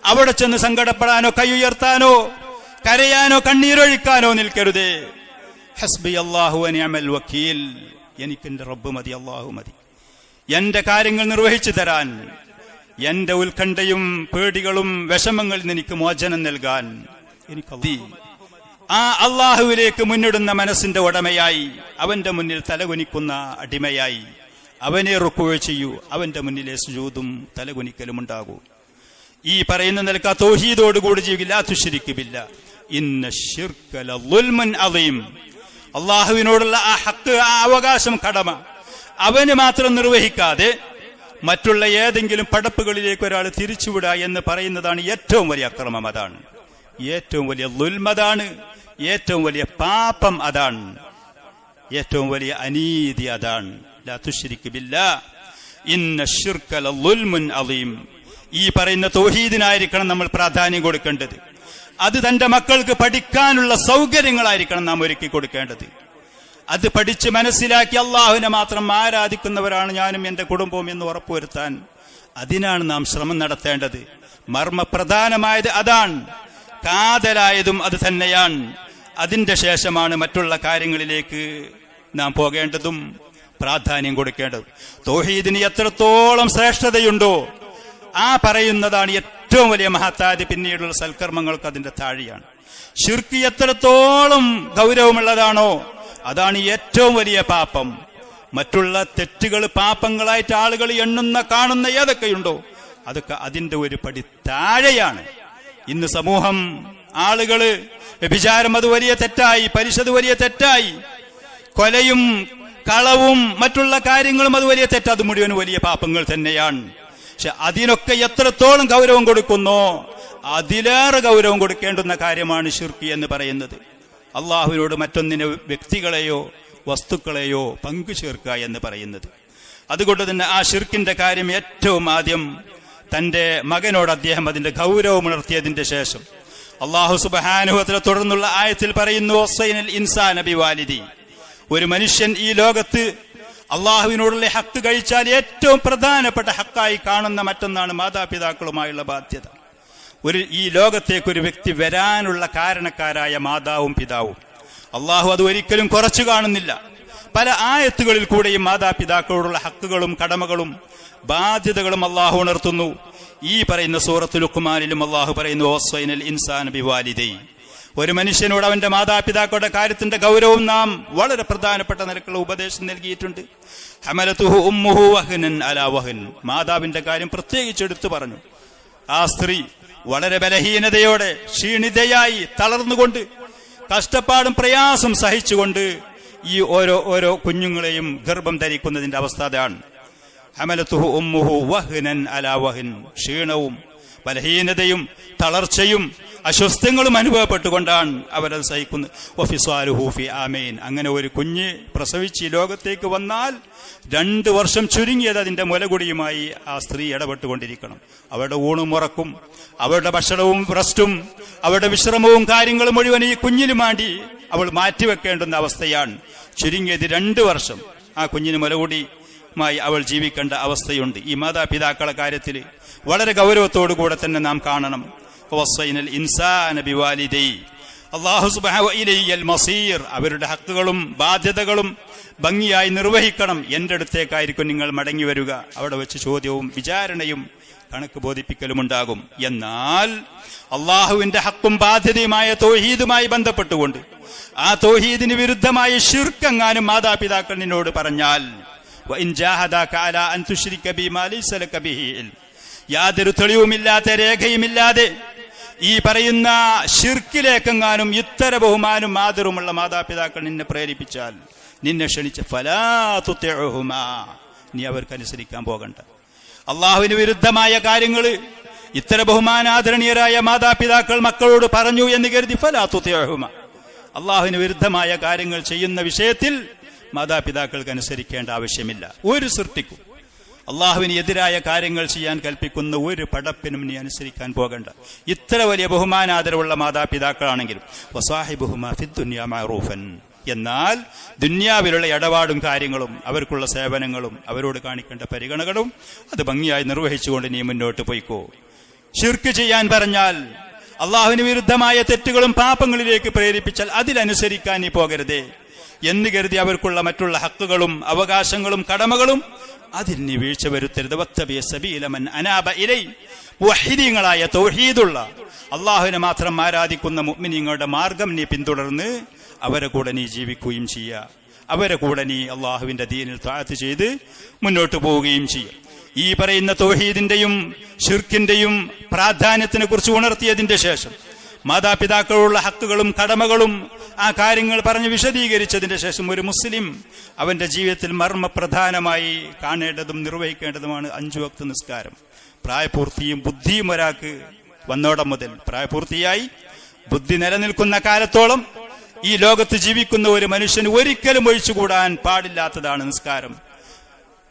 അവിടെ ചെന്ന് സങ്കടപ്പെടാനോ കൈയുയർത്താനോ കരയാനോ കണ്ണീരൊഴിക്കാനോ നിൽക്കരുതേ. ഹസ്ബി അല്ലാഹു വ നിഅമൽ വക്കീൽ, എനിക്കെന്റെ റബ്ബ് മതി, അള്ളാഹു മതി എന്റെ കാര്യങ്ങൾ നിർവഹിച്ചു തരാൻ, എന്റെ ഉത്കണ്ഠയും പേടികളും വിഷമങ്ങളിൽ നിന്ന് എനിക്ക് മോചനം നൽകാൻ എനിക്ക് ആ അള്ളാഹുവിലേക്ക് മുന്നിടുന്ന മനസ്സിന്റെ ഉടമയായി, അവന്റെ മുന്നിൽ തലകുനിക്കുന്ന അടിമയായി അവനെ റുക്വ ചെയ്യൂ, അവന്റെ മുന്നിലെ സുജൂദും തലകുനിക്കലും ഉണ്ടാകൂ. ഈ പറയുന്ന നിലക്ക് തൗഹീദോടുകൂടി ജീവിക്കില്ല. ലാ തുശ്രിക് ബില്ലാഹ് ഇന്ന ശിർക ലളുൽമുൻ അളീം. അള്ളാഹുവിനോടുള്ള ആ ഹക്ക്, ആ അവകാശം, കടമ അവന് മാത്രം നിർവഹിക്കാതെ മറ്റുള്ള ഏതെങ്കിലും പടപ്പുകളിലേക്ക് ഒരാൾ തിരിച്ചുവിടുക എന്ന് പറയുന്നതാണ് ഏറ്റവും വലിയ അക്രമം. അതാണ് ഏറ്റവും വലിയ ളുൽമതാണ്, ഏറ്റവും വലിയ പാപം അതാണ്, ഏറ്റവും വലിയ അനീതി അതാണ്. ലാ തുശ്രിക് ബില്ലാഹ് ഇന്ന ശിർക ലളുൽമുൻ അളീം. ഈ പറയുന്ന തൗഹീദിനായിരിക്കണം നമ്മൾ പ്രാധാന്യം കൊടുക്കേണ്ടത്. അത് തന്റെ മക്കൾക്ക് പഠിക്കാനുള്ള സൗകര്യങ്ങളായിരിക്കണം നാം ഒരുക്കി കൊടുക്കേണ്ടത്. അത് പഠിച്ച് മനസ്സിലാക്കി അള്ളാഹുവിനെ മാത്രം ആരാധിക്കുന്നവരാണ് ഞാനും എന്റെ കുടുംബവും എന്ന് ഉറപ്പുവരുത്താൻ അതിനാണ് നാം ശ്രമം നടത്തേണ്ടത്. മർമ്മപ്രധാനമായത് അതാണ്, കാതലായതും അത് തന്നെയാണ്. അതിന്റെ ശേഷമാണ് മറ്റുള്ള കാര്യങ്ങളിലേക്ക് നാം പോകേണ്ടതും പ്രാധാന്യം കൊടുക്കേണ്ടതും. തൗഹീദിന് എത്രത്തോളം ശ്രേഷ്ഠതയുണ്ടോ ആ പറയുന്നതാണ് ഏറ്റവും വലിയ മഹത്തായത്. പിന്നീടുള്ള സൽക്കർമ്മങ്ങൾക്ക് അതിന്റെ താഴെയാണ്. ശിർക്ക് എത്രത്തോളം ഗൗരവമുള്ളതാണോ അതാണ് ഏറ്റവും വലിയ പാപം. മറ്റുള്ള തെറ്റുകൾ പാപങ്ങളായിട്ട് ആളുകൾ എണ്ണുന്ന കാണുന്ന ഏതൊക്കെയുണ്ടോ അതൊക്കെ അതിന്റെ ഒരു പടി താഴെയാണ്. ഇന്ന് സമൂഹം, ആളുകള് വ്യഭിചാരം അത് വലിയ തെറ്റായി, പരിശത് വലിയ തെറ്റായി, കൊലയും കളവും മറ്റുള്ള കാര്യങ്ങളും അത് വലിയ തെറ്റ്, അത് മുഴുവൻ വലിയ പാപങ്ങൾ തന്നെയാണ്. പക്ഷെ അതിനൊക്കെ എത്രത്തോളം ഗൗരവം കൊടുക്കുന്നോ അതിലേറെ ഗൗരവം കൊടുക്കേണ്ടുന്ന കാര്യമാണ് ശിർക്ക് എന്ന് പറയുന്നത്. അള്ളാഹുവിനോട് മറ്റൊന്നിനെ, വ്യക്തികളെയോ വസ്തുക്കളെയോ പങ്കു ചേർക്കുക എന്ന് പറയുന്നത്. അതുകൊണ്ട് തന്നെ ആ ശിർക്കിന്റെ കാര്യം ഏറ്റവും ആദ്യം തന്റെ മകനോട് അദ്ദേഹം അതിന്റെ ഗൗരവം ഉണർത്തിയതിന്റെ ശേഷം അള്ളാഹു സുബ്ഹാനഹു വ തആല തുടർന്നുള്ള ആയത്തിൽ പറയുന്നു, വസ്സൈനൽ ഇൻസാന ബിവാലിദി. ഒരു മനുഷ്യൻ ഈ ലോകത്ത് അള്ളാഹുവിനോടുള്ള ഹക്ക് കഴിച്ചാൽ ഏറ്റവും പ്രധാനപ്പെട്ട ഹക്കായി കാണുന്ന മറ്റൊന്നാണ് മാതാപിതാക്കളുമായുള്ള ബാധ്യത. ഈ ലോകത്തേക്ക് ഒരു വ്യക്തി വരാനുള്ള കാരണക്കാരായ മാതാവും പിതാവും അള്ളാഹു അത് ഒരിക്കലും കുറച്ചു കാണുന്നില്ല. പല ആയത്തുകളിൽ കൂടെയും മാതാപിതാക്കളോടുള്ള ഹക്കുകളും കടമകളും ബാധ്യതകളും അള്ളാഹു ഉണർത്തുന്നു. ഈ പറയുന്ന സൂറത്തുൽ ലുഖ്മാനിലും അള്ളാഹു പറയുന്നു, വസ്സൈനൽ ഇൻസാന ബിവാലിദൈ. ഒരു മനുഷ്യനോട് അവന്റെ മാതാപിതാക്കളുടെ കാര്യത്തിന്റെ ഗൗരവം നാം വളരെ പ്രധാനപ്പെട്ട നിലക്കുള്ള ഉപദേശം നൽകിയിട്ടുണ്ട്. ഹമലതുഹു ഉമ്മുഹു വഹ്നൻ അലാ വഹ്ൻ. മാതാവിന്റെ കാര്യം പ്രത്യേകിച്ച് എടുത്തു പറഞ്ഞു. ആ സ്ത്രീ വളരെ ബലഹീനതയോടെ, ക്ഷീണിതയായി, തളർന്നുകൊണ്ട്, കഷ്ടപ്പാടും പ്രയാസം സഹിച്ചുകൊണ്ട് ഈ ഓരോ കുഞ്ഞുങ്ങളെയും ഗർഭം ധരിക്കുന്നതിന്റെ അവസ്ഥ അതാണ്. ഹമലതുഹു ഉമ്മുഹു വഹ്നൻ അലാ വഹ്ൻ. ക്ഷീണവും ബലഹീനതയും തളർച്ചയും അസ്വസ്ഥങ്ങളും അനുഭവപ്പെട്ടുകൊണ്ടാണ് അവരത് സഹിക്കുന്നത്. വഫിസ്വാലുഹു ഫി ആമൈൻ. അങ്ങനെ ഒരു കുഞ്ഞ് പ്രസവിച്ച് ഈ ലോകത്തേക്ക് വന്നാൽ 2 വർഷം ചുരുങ്ങിയത് അതിന്റെ മുലകുടിയുമായി ആ സ്ത്രീ ഇടപെട്ടുകൊണ്ടിരിക്കണം. അവരുടെ ഊണും ഉറക്കും, അവരുടെ ഭക്ഷണവും റെസ്റ്റും, അവരുടെ വിശ്രമവും കാര്യങ്ങളും മുഴുവൻ ഈ കുഞ്ഞിന് വേണ്ടി അവൾ മാറ്റിവെക്കേണ്ടുന്ന അവസ്ഥയാണ്. ചുരുങ്ങിയത് 2 വർഷം ആ കുഞ്ഞിന് മുലകുടിയുമായി അവൾ ജീവിക്കേണ്ട അവസ്ഥയുണ്ട്. ഈ മാതാപിതാക്കളെ കാര്യത്തിൽ വളരെ ഗൗരവത്തോടുകൂടെ തന്നെ നാം കാണണം. അല്ലാഹു സുബ്ഹാനഹു ഇലൈഹിൽ മസീർ. അവരുടെ ഹക്കുകളും ബാധ്യതകളും ഭംഗിയായി നിർവഹിക്കണം. എന്റെ അടുത്തേക്കായിരിക്കും നിങ്ങൾ മടങ്ങി വരിക. അവിടെ വെച്ച് ചോദ്യവും വിചാരണയും കണക്ക് ബോധിപ്പിക്കലും ഉണ്ടാകും. എന്നാൽ അള്ളാഹുവിന്റെ ഹക്കും ബാധ്യതയുമായ തൗഹീദുമായി ബന്ധപ്പെട്ടുകൊണ്ട് ആ തൗഹീദിന് വിരുദ്ധമായ ശിർക്കെങ്ങാനും മാതാപിതാക്കൾ നിന്നോട് പറഞ്ഞാൽ, വഇൻ ജാഹദാക അലാ അൻ തുശ്രിക ബിമാ ലൈസ ലക ബിഹി ഇൽം, യാതൊരു തെളിവുമില്ലാത്ത രേഖയുമില്ലാതെ ഈ പറയുന്ന ശിർക്കിലേക്കെങ്ങാനും ഇത്തര ബഹുമാനും ആദരവുമുള്ള മാതാപിതാക്കൾ നിന്നെ പ്രേരിപ്പിച്ചാൽ, നിന്നെ ക്ഷണിച്ച ഫലാ തുതിഉഹുമാ, നീ അവർക്കനുസരിക്കാൻ പോകണ്ട. അള്ളാഹുവിന് വിരുദ്ധമായ കാര്യങ്ങൾ ഇത്തര ബഹുമാനാദരണീയരായ മാതാപിതാക്കൾ മക്കളോട് പറഞ്ഞു എന്ന് കരുതി ഫലാ തുതിഉഹുമാ, അള്ളാഹുവിന് വിരുദ്ധമായ കാര്യങ്ങൾ ചെയ്യുന്ന വിഷയത്തിൽ മാതാപിതാക്കൾക്ക് അനുസരിക്കേണ്ട ആവശ്യമില്ല. ഒരു സൃഷ്ടിക്കും അള്ളാഹുവിന് എതിരായ കാര്യങ്ങൾ ചെയ്യാൻ കൽപ്പിക്കുന്ന ഒരു പടപ്പിനും നീ അനുസരിക്കാൻ പോകണ്ട. ഇത്ര വലിയ ബഹുമാനാദരവുള്ള മാതാപിതാക്കളാണെങ്കിലും വസാഹിബുഹുമാ ഫിദ്ദുനിയാ മഅറൂഫൻ. എന്നാൽ ദുന്യാവിലുള്ള ഇടപാടും കാര്യങ്ങളും അവർക്കുള്ള സേവനങ്ങളും അവരോട് കാണിക്കേണ്ട പരിഗണനകളും അത് ഭംഗിയായി നിർവഹിച്ചുകൊണ്ട് നീ മുന്നോട്ട് പോയിക്കോ. ശിർക്ക് ചെയ്യാൻ പറഞ്ഞാൽ, അള്ളാഹുവിന് വിരുദ്ധമായ തെറ്റുകളും പാപങ്ങളിലേക്ക് പ്രേരിപ്പിച്ചാൽ അതിലനുസരിക്കാൻ നീ പോകരുതേ എന്ന് കരുതി അവർക്കുള്ള മറ്റുള്ള ഹക്കുകളും അവകാശങ്ങളും കടമകളും അതിൽ നീ വീഴ്ച വരുത്തരുത്. വത്തബിയ സബീല മൻ അനാബ ഇലൈ. മുവഹിദീങ്ങളായ തൗഹീദുള്ള അള്ളാഹുവിനെ മാത്രം ആരാധിക്കുന്ന മുഅ്മിനീങ്ങളുടെ മാർഗം നീ പിന്തുടർന്ന് അവരെ കൂടെ നീ ജീവിക്കുകയും ചെയ്യുക. അവരെ കൂടെ നീ അള്ളാഹുവിന്റെ ദീനിൽ തഅത്ത് ചെയ്ത് മുന്നോട്ട് പോവുകയും ചെയ്യുക. ഈ പറയുന്ന തൗഹീദിന്റെയും ശിർക്കിന്റെയും പ്രാധാന്യത്തിനെ കുറിച്ച് ഉണർത്തിയതിന്റെ ശേഷം, മാതാപിതാക്കളുള്ള ഹക്കുകളും കടമകളും ആ കാര്യങ്ങൾ പറഞ്ഞ് വിശദീകരിച്ചതിന്റെ ശേഷം, ഒരു മുസ്ലിം അവന്റെ ജീവിതത്തിൽ മർമ്മപ്രധാനമായി കാണേണ്ടതും നിർവഹിക്കേണ്ടതുമാണ് 5 വക്ത് നിസ്കാരം. പ്രായപൂർത്തിയും ബുദ്ധിയും ഒരാൾക്ക് വന്നോടം മുതൽ, പ്രായപൂർത്തിയായി ബുദ്ധി നിലനിൽക്കുന്ന കാലത്തോളം ഈ ലോകത്ത് ജീവിക്കുന്ന ഒരു മനുഷ്യന് ഒരിക്കലും ഒഴിച്ചുകൂടാൻ പാടില്ലാത്തതാണ് നിസ്കാരം.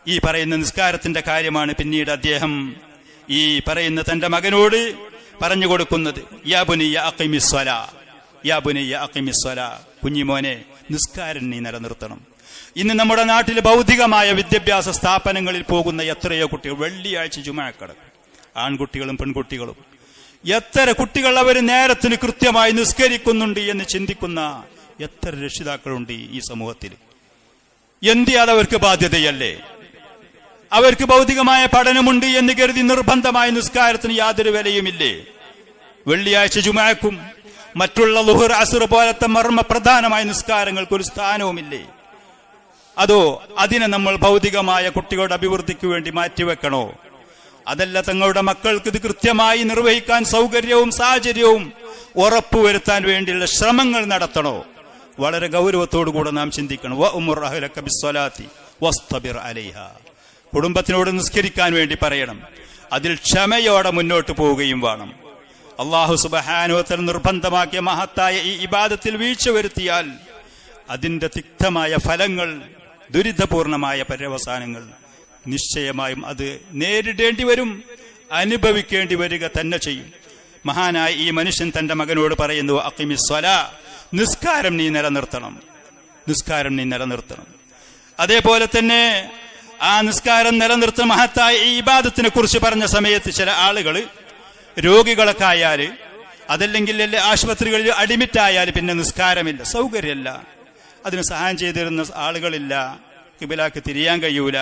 ഈ പറയുന്ന നിസ്കാരത്തിന്റെ കാര്യമാണ് പിന്നീട് അദ്ദേഹം ഈ പറയുന്ന തന്റെ മകനോട് പറഞ്ഞു കൊടുക്കുന്നത്. യാ ബുനിയ്യ അഖിമിസ്സലാ, യാ ബുനിയ്യ അഖിമിസ്സലാ, കുഞ്ഞിമോനെ നിസ്കാരം നീ നിലനിർത്തണം. ഇന്ന് നമ്മുടെ നാട്ടിൽ ഭൗതികമായ വിദ്യാഭ്യാസ സ്ഥാപനങ്ങളിൽ പോകുന്ന എത്രയോ കുട്ടികൾ വെള്ളിയാഴ്ച ജുമുഅക്കടക്കും, ആൺകുട്ടികളും പെൺകുട്ടികളും. എത്ര കുട്ടികൾ അവർ നേരത്തിന് കൃത്യമായി നിസ്കരിക്കുന്നുണ്ട് എന്ന് ചിന്തിക്കുന്ന എത്ര രക്ഷിതാക്കളുണ്ട് ഈ സമൂഹത്തിൽ. എന്തിയാൽ അവർക്ക് ബാധ്യതയല്ലേ? അവർക്ക് ഭൗതികമായ പഠനമുണ്ട് എന്ന് കരുതി നിർബന്ധമായ നിസ്കാരത്തിന് യാതൊരു വിലയുമില്ലേ? വെള്ളിയാഴ്ച ജുമുഅക്കും മറ്റുള്ള ളുഹർ അസ്ർ പോലത്തെ മർമ്മ പ്രധാനമായ നിസ്കാരങ്ങൾക്ക് ഒരു സ്ഥാനവുമില്ലേ? അതോ അതിനെ നമ്മൾ ഭൗതികമായ കുട്ടികളുടെ അഭിവൃദ്ധിക്ക് വേണ്ടി മാറ്റിവെക്കണോ? അതല്ല, തങ്ങളുടെ മക്കൾക്ക് ഇത് കൃത്യമായി നിർവഹിക്കാൻ സൗകര്യവും സാഹചര്യവും ഉറപ്പുവരുത്താൻ വേണ്ടിയുള്ള ശ്രമങ്ങൾ നടത്തണോ? വളരെ ഗൗരവത്തോടുകൂടെ നാം ചിന്തിക്കണം. വഅ്മുർ അഹ്ലക ബിസ്സലാത്തി വസ്തബിർ അലൈഹാ. കുടുംബത്തിനോട് നിസ്കരിക്കാൻ വേണ്ടി പറയണം. അതിൽ ക്ഷമയോടെ മുന്നോട്ട് പോവുകയും വേണം. അല്ലാഹു സുബ്ഹാനഹു വ തആല നിർബന്ധമാക്കിയ മഹത്തായ ഈ ഇബാദത്തിൽ വീഴ്ച വരുത്തിയാൽ അതിന്റെ തിക്തമായ ഫലങ്ങൾ, ദുരിതപൂർണമായ പര്യവസാനങ്ങൾ നിശ്ചയമായും അത് നേരിടേണ്ടി വരും, അനുഭവിക്കേണ്ടി വരിക തന്നെ ചെയ്യും. മഹാനായ ഈ മനുഷ്യൻ തന്റെ മകനോട് പറയുന്നു, അഖിമിസ്സലാ, നിസ്കാരം നീ നിലനിർത്തണം, നിസ്കാരം നീ നിലനിർത്തണം. അതേപോലെ തന്നെ ആ നിസ്കാരം നിലനിർത്തുന്ന മഹത്തായ ഈ ഇബാദത്തിനെ കുറിച്ച് പറഞ്ഞ സമയത്ത് ചില ആളുകൾ രോഗികളൊക്കെ ആയാല്, അതല്ലെങ്കിൽ ആശുപത്രികളിൽ അഡ്മിറ്റ് ആയാൽ പിന്നെ നിസ്കാരമില്ല, സൗകര്യമല്ല, അതിന് സഹായം ചെയ്തിരുന്ന ആളുകളില്ല, ഖിബിലക്ക് തിരിയാൻ കഴിയൂല,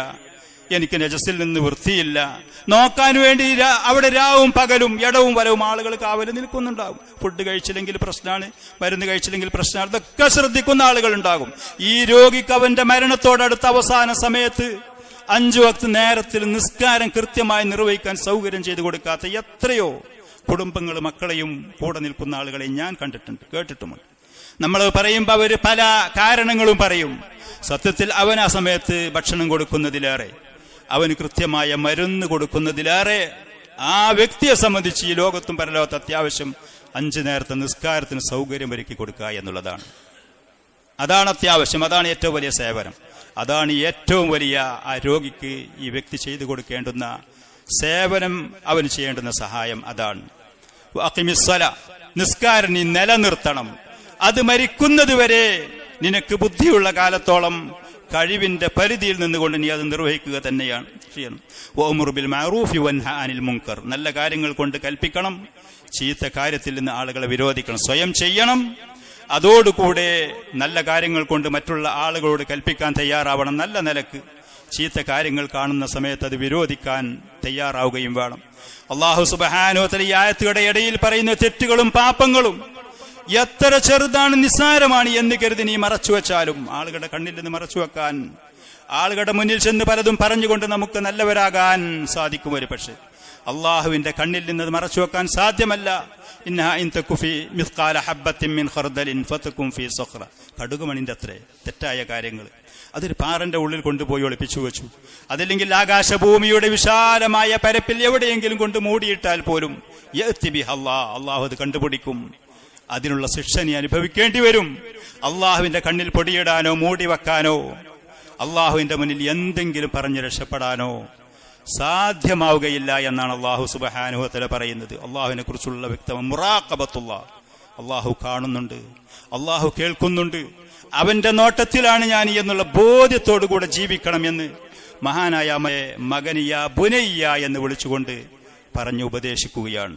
എനിക്ക് നജസിൽ നിന്ന് വൃത്തിയില്ല. നോക്കാൻ വേണ്ടി അവിടെ രാവും പകലും ഇടവും വരവും ആളുകൾ കാവല് നിൽക്കുന്നുണ്ടാകും. ഫുഡ് കഴിച്ചില്ലെങ്കിൽ പ്രശ്നമാണ്, മരുന്ന് കഴിച്ചില്ലെങ്കിൽ പ്രശ്നമാണ്, ഇതൊക്കെ ശ്രദ്ധിക്കുന്ന ആളുകൾ ഉണ്ടാകും. ഈ രോഗിക്ക് അവന്റെ മരണത്തോടടുത്ത അവസാന സമയത്ത് 5 വക്ത് നേരത്തിൽ നിസ്കാരം കൃത്യമായി നിർവഹിക്കാൻ സൗകര്യം ചെയ്തു കൊടുക്കാത്ത എത്രയോ കുടുംബങ്ങൾ, മക്കളെയും കൂടെ നിൽക്കുന്ന ആളുകളെ ഞാൻ കണ്ടിട്ടുണ്ട്, കേട്ടിട്ടുമുണ്ട്. നമ്മൾ പറയുമ്പോൾ അവര് പല കാരണങ്ങളും പറയും. സത്യത്തിൽ അവൻ ആ സമയത്ത് ഭക്ഷണം കൊടുക്കുന്നതിലേറെ, അവന് കൃത്യമായ മരുന്ന് കൊടുക്കുന്നതിലേറെ ആ വ്യക്തിയെ സംബന്ധിച്ച് ഈ ലോകത്തും പരലോകത്ത് അത്യാവശ്യം 5 നേരത്തെ നിസ്കാരത്തിന് സൗകര്യം ഒരുക്കി കൊടുക്കുക എന്നുള്ളതാണ്. അതാണ് അത്യാവശ്യം, അതാണ് ഏറ്റവും വലിയ സേവനം, അതാണ് ഏറ്റവും വലിയ ആ രോഗിക്ക് ഈ വ്യക്തി ചെയ്തു കൊടുക്കേണ്ടുന്ന സേവനം, അവന് ചെയ്യേണ്ടുന്ന സഹായം അതാണ്. അഖിമിസ്സലാ, നിസ്കാരം നീ നിലനിർത്തണം. അത് മരിക്കുന്നത് വരെ നിനക്ക് ബുദ്ധിയുള്ള കാലത്തോളം കഴിവിന്റെ പരിധിയിൽ നിന്നുകൊണ്ട് നീ അത് നിർവഹിക്കുക തന്നെയാണ് ചെയ്യണം. വഅ്മുർ ബിൽ മഅറൂഫി വൻഹ അനിൽ മുൻകർ, നല്ല കാര്യങ്ങൾ കൊണ്ട് കൽപ്പിക്കണം, ചീത്ത കാര്യത്തിൽ നിന്ന് ആളുകളെ വിരോധിക്കണം, സ്വയം ചെയ്യണം. അതോടുകൂടെ നല്ല കാര്യങ്ങൾ കൊണ്ട് മറ്റുള്ള ആളുകളോട് കൽപ്പിക്കാൻ തയ്യാറാവണം. നല്ല നിലക്ക് ചീത്ത കാര്യങ്ങൾ കാണുന്ന സമയത്ത് അത് വിരോധിക്കാൻ തയ്യാറാവുകയും വേണം. അല്ലാഹു സുബ്ഹാനഹു വ തആല ഈ ആയത്തുകളുടെ ഇടയിൽ പറയുന്ന തെറ്റുകളും പാപങ്ങളും എത്ര ചെറുതാണ്, നിസ്സാരമാണ് എന്ന് കരുതി നീ മറച്ചുവെച്ചാലും, ആളുകളുടെ കണ്ണിൽ നിന്ന് മറച്ചുവെക്കാൻ, ആളുകളുടെ മുന്നിൽ ചെന്ന് പലതും പറഞ്ഞുകൊണ്ട് നമുക്ക് നല്ലവരാകാൻ സാധിക്കും. ഒരു പക്ഷേ അള്ളാഹുവിന്റെ കണ്ണിൽ നിന്ന് മറച്ചുവെക്കാൻ സാധ്യമല്ല. കടുകുമണിന്റെ അത്രേ തെറ്റായ കാര്യങ്ങൾ അതൊരു പാറന്റെ ഉള്ളിൽ കൊണ്ടുപോയി ഒളിപ്പിച്ചു വെച്ചു. അതല്ലെങ്കിൽ ആകാശഭൂമിയുടെ വിശാലമായ പരപ്പിൽ എവിടെയെങ്കിലും കൊണ്ട് മൂടിയിട്ടാൽ പോലും അള്ളാഹു അത് കണ്ടുപിടിക്കും. അതിനുള്ള ശിക്ഷ നീ അനുഭവിക്കേണ്ടി വരും. അള്ളാഹുവിന്റെ കണ്ണിൽ പൊടിയിടാനോ മൂടി വെക്കാനോ അള്ളാഹുവിന്റെ മുന്നിൽ എന്തെങ്കിലും പറഞ്ഞു രക്ഷപ്പെടാനോ സാധ്യമാവുകയില്ല എന്നാണ് അള്ളാഹു സുബ്ഹാനഹു വ തആല പറയുന്നത്. അള്ളാഹുവിനെ കുറിച്ചുള്ള വ്യക്തമായ മുറാഖബത്തുല്ലാഹ്, അള്ളാഹു കാണുന്നുണ്ട്, അള്ളാഹു കേൾക്കുന്നുണ്ട്, അവന്റെ നോട്ടത്തിലാണ് ഞാൻ എന്നുള്ള ബോധ്യത്തോടുകൂടെ ജീവിക്കണം എന്ന് മഹാനായ മകനിയ ബുനയ്യ എന്ന് വിളിച്ചുകൊണ്ട് പറഞ്ഞു ഉപദേശിക്കുകയാണ്.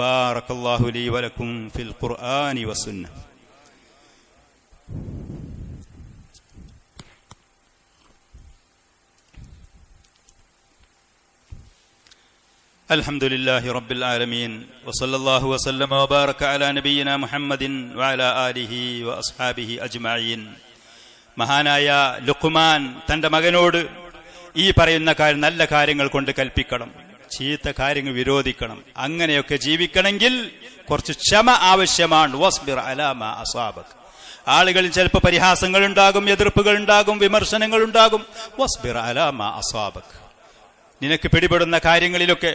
ബാറക്കല്ലാഹു ലീ വലക്കും ഫിൽ ഖുർആനി വസുന്ന. അൽഹംദുലില്ലാഹി റബ്ബിൽ ആലമീൻ വസല്ലല്ലാഹു വസല്ലമ വബാറക അലാ നബിയിനാ മുഹമ്മദിൻ വഅലാ ആലിഹി വഅസ്ഹാബിഹി അജ്മഈൻ. മഹാനായ ലുഖ്മാൻ തന്റെ മകനോട് ഈ പറയുന്ന നല്ല കാര്യങ്ങൾ കൊണ്ട് കൽപ്പിക്കണം, ചീത്ത കാര്യങ്ങൾ വിരോധിക്കണം. അങ്ങനെയൊക്കെ ജീവിക്കണമെങ്കിൽ കുറച്ച് ക്ഷമ ആവശ്യമാണ്. വസ്ബിർ അലാ മാ അസാബക. ആളുകളിൽ ചിലപ്പോൾ പരിഹാസങ്ങൾ ഉണ്ടാകും, എതിർപ്പുകൾ ഉണ്ടാകും, വിമർശനങ്ങൾ ഉണ്ടാകും. വസ്ബിർ അലാ മാ അസാബക. നിനക്ക് പിടിപെടുന്ന കാര്യങ്ങളിലൊക്കെ,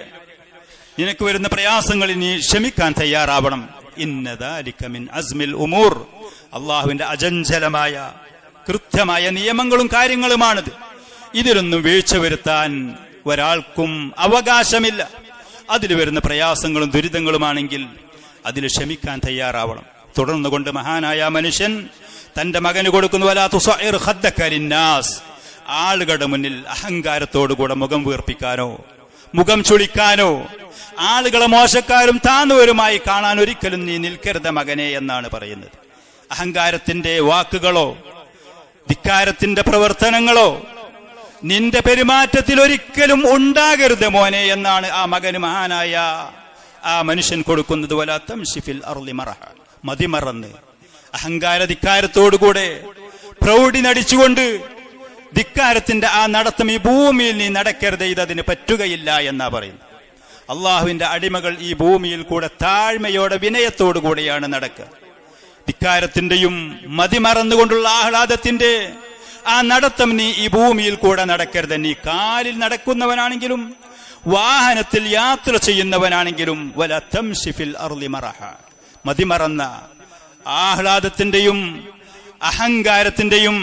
നിനക്ക് വരുന്ന പ്രയാസങ്ങളിൽ നീ ക്ഷമിക്കാൻ തയ്യാറാവണം. ഇന്ന ദാലിക മിൻ അസ്മിൽ ഉമൂർ. അള്ളാഹുവിന്റെ അചഞ്ചലമായ കൃത്യമായ നിയമങ്ങളും കാര്യങ്ങളുമാണിത്. ഇതിലൊന്നും വീഴ്ച വരുത്താൻ ഒരാൾക്കും അവകാശമില്ല. അതിൽ വരുന്ന പ്രയാസങ്ങളും ദുരിതങ്ങളുമാണെങ്കിൽ അതിൽ ക്ഷമിക്കാൻ തയ്യാറാവണം. തുടർന്നുകൊണ്ട് മഹാനായ മനുഷ്യൻ തന്റെ മകന് കൊടുക്കുന്നു, വലാ തുസഇർ ഖദ്ദക ലിന്നാസ്. ആളുകളുടെ മുന്നിൽ അഹങ്കാരത്തോടുകൂടെ മുഖം വീർപ്പിക്കാനോ മുഖം ചുളിക്കാനോ ആളുകളെ മോശക്കാരും താന്നവരുമായി കാണാൻ ഒരിക്കലും നീ നിൽക്കരുത് മകനെ എന്നാണ് പറയുന്നത്. അഹങ്കാരത്തിന്റെ വാക്കുകളോ ധിക്കാരത്തിന്റെ പ്രവർത്തനങ്ങളോ നിന്റെ പെരുമാറ്റത്തിൽ ഒരിക്കലും ഉണ്ടാകരുത് മോനെ എന്നാണ് ആ മകന് മഹാനായ ആ മനുഷ്യൻ കൊടുക്കുന്നത്. വലാ തംശി ഫിൽ അർളി മറഹ. മതിമറന്ന് അഹങ്കാര ധിക്കാരത്തോടുകൂടെ പ്രൗഢി നടിച്ചുകൊണ്ട് ധിക്കാരത്തിന്റെ ആ നടത്തം ഈ ഭൂമിയിൽ നീ നടക്കരുത്, ഇതതിന് പറ്റുകയില്ല എന്നാ പറയുന്നത്. അള്ളാഹുവിന്റെ അടിമകൾ ഈ ഭൂമിയിൽ കൂടെ താഴ്മയോടെ വിനയത്തോടുകൂടെയാണ് നടക്കുക. ധിക്കാരത്തിന്റെയും മതിമറന്നുകൊണ്ടുള്ള ആഹ്ലാദത്തിന്റെ ആ നടത്തം നീ ഈ ഭൂമിയിൽ കൂടെ നടക്കരുത്. നീ കാലിൽ നടക്കുന്നവനാണെങ്കിലും വാഹനത്തിൽ യാത്ര ചെയ്യുന്നവനാണെങ്കിലും വല തംശി ഫിൽ അർളി മറഹ. മതിമറന്ന ആഹ്ലാദത്തിന്റെയും അഹങ്കാരത്തിന്റെയും